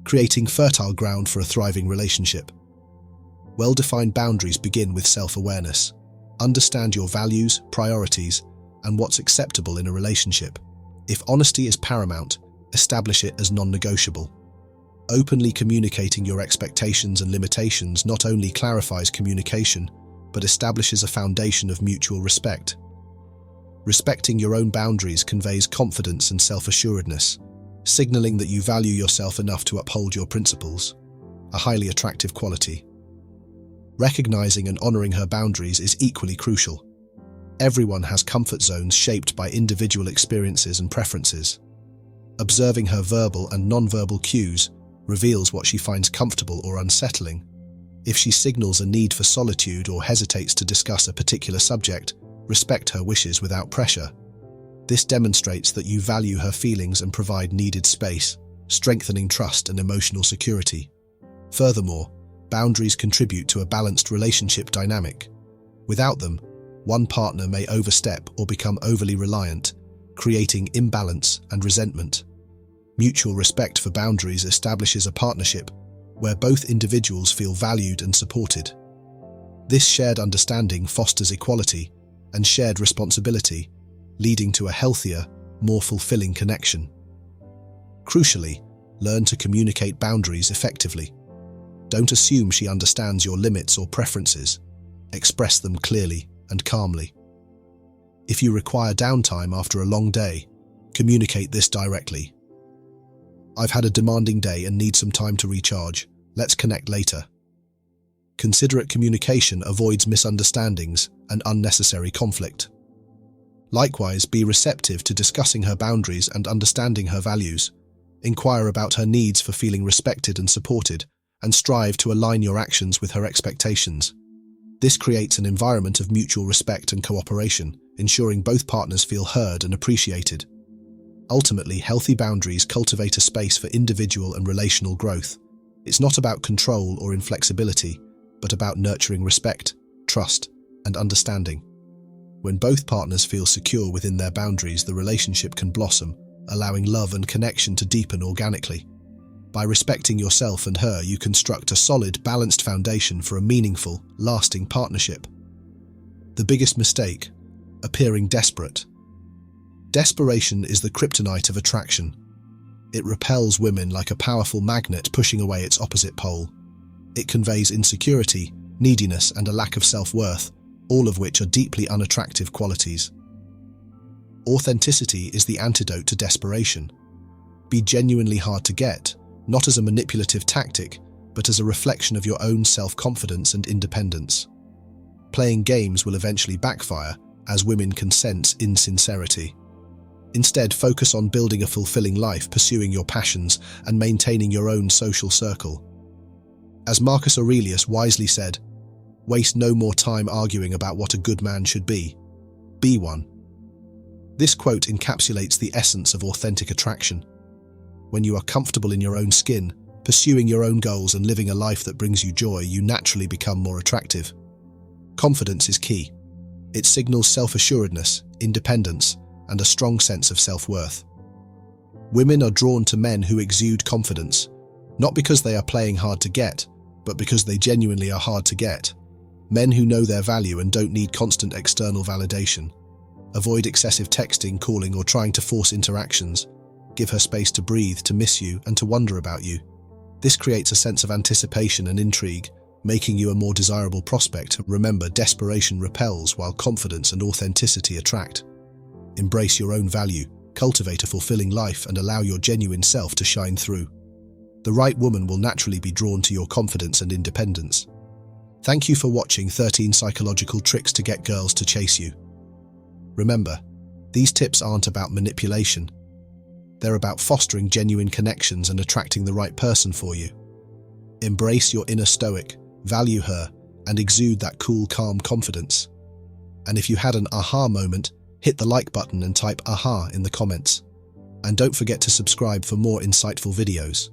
creating fertile ground for a thriving relationship. Well-defined boundaries begin with self-awareness. Understand your values, priorities, and what's acceptable in a relationship. If honesty is paramount, establish it as non-negotiable. Openly communicating your expectations and limitations not only clarifies communication, but establishes a foundation of mutual respect. Respecting your own boundaries conveys confidence and self-assuredness, signaling that you value yourself enough to uphold your principles, a highly attractive quality. Recognizing and honoring her boundaries is equally crucial. Everyone has comfort zones shaped by individual experiences and preferences. Observing her verbal and non-verbal cues reveals what she finds comfortable or unsettling. If she signals a need for solitude or hesitates to discuss a particular subject, respect her wishes without pressure. This demonstrates that you value her feelings and provide needed space, strengthening trust and emotional security. Furthermore, boundaries contribute to a balanced relationship dynamic. Without them, one partner may overstep or become overly reliant, creating imbalance and resentment. Mutual respect for boundaries establishes a partnership where both individuals feel valued and supported. This shared understanding fosters equality and shared responsibility, leading to a healthier, more fulfilling connection. Crucially, learn to communicate boundaries effectively. Don't assume she understands your limits or preferences. Express them clearly and calmly. If you require downtime after a long day, communicate this directly. I've had a demanding day and need some time to recharge. Let's connect later. Considerate communication avoids misunderstandings and unnecessary conflict. Likewise, be receptive to discussing her boundaries and understanding her values. Inquire about her needs for feeling respected and supported, and strive to align your actions with her expectations. This creates an environment of mutual respect and cooperation, ensuring both partners feel heard and appreciated. Ultimately, healthy boundaries cultivate a space for individual and relational growth. It's not about control or inflexibility, but about nurturing respect, trust, and understanding. When both partners feel secure within their boundaries, the relationship can blossom, allowing love and connection to deepen organically. By respecting yourself and her, you construct a solid, balanced foundation for a meaningful, lasting partnership. The biggest mistake: appearing desperate. Desperation is the kryptonite of attraction. It repels women like a powerful magnet pushing away its opposite pole. It conveys insecurity, neediness, and a lack of self-worth, all of which are deeply unattractive qualities. Authenticity is the antidote to desperation. Be genuinely hard to get, not as a manipulative tactic, but as a reflection of your own self-confidence and independence. Playing games will eventually backfire, as women can sense insincerity. Instead, focus on building a fulfilling life, pursuing your passions, and maintaining your own social circle. As Marcus Aurelius wisely said, "Waste no more time arguing about what a good man should be. Be one." This quote encapsulates the essence of authentic attraction. When you are comfortable in your own skin, pursuing your own goals and living a life that brings you joy, you naturally become more attractive. Confidence is key. It signals self-assuredness, independence, and a strong sense of self-worth. Women are drawn to men who exude confidence, not because they are playing hard to get, but because they genuinely are hard to get. Men who know their value and don't need constant external validation. Avoid excessive texting, calling, or trying to force interactions. Give her space to breathe, to miss you, and to wonder about you. This creates a sense of anticipation and intrigue, making you a more desirable prospect. Remember, desperation repels while confidence and authenticity attract. Embrace your own value, cultivate a fulfilling life, and allow your genuine self to shine through. The right woman will naturally be drawn to your confidence and independence. Thank you for watching 13 Psychological Tricks to Get Girls to Chase You. Remember, these tips aren't about manipulation. They're about fostering genuine connections and attracting the right person for you. Embrace your inner Stoic, value her, and exude that cool, calm confidence. And if you had an aha moment, hit the like button and type "aha" in the comments. And don't forget to subscribe for more insightful videos.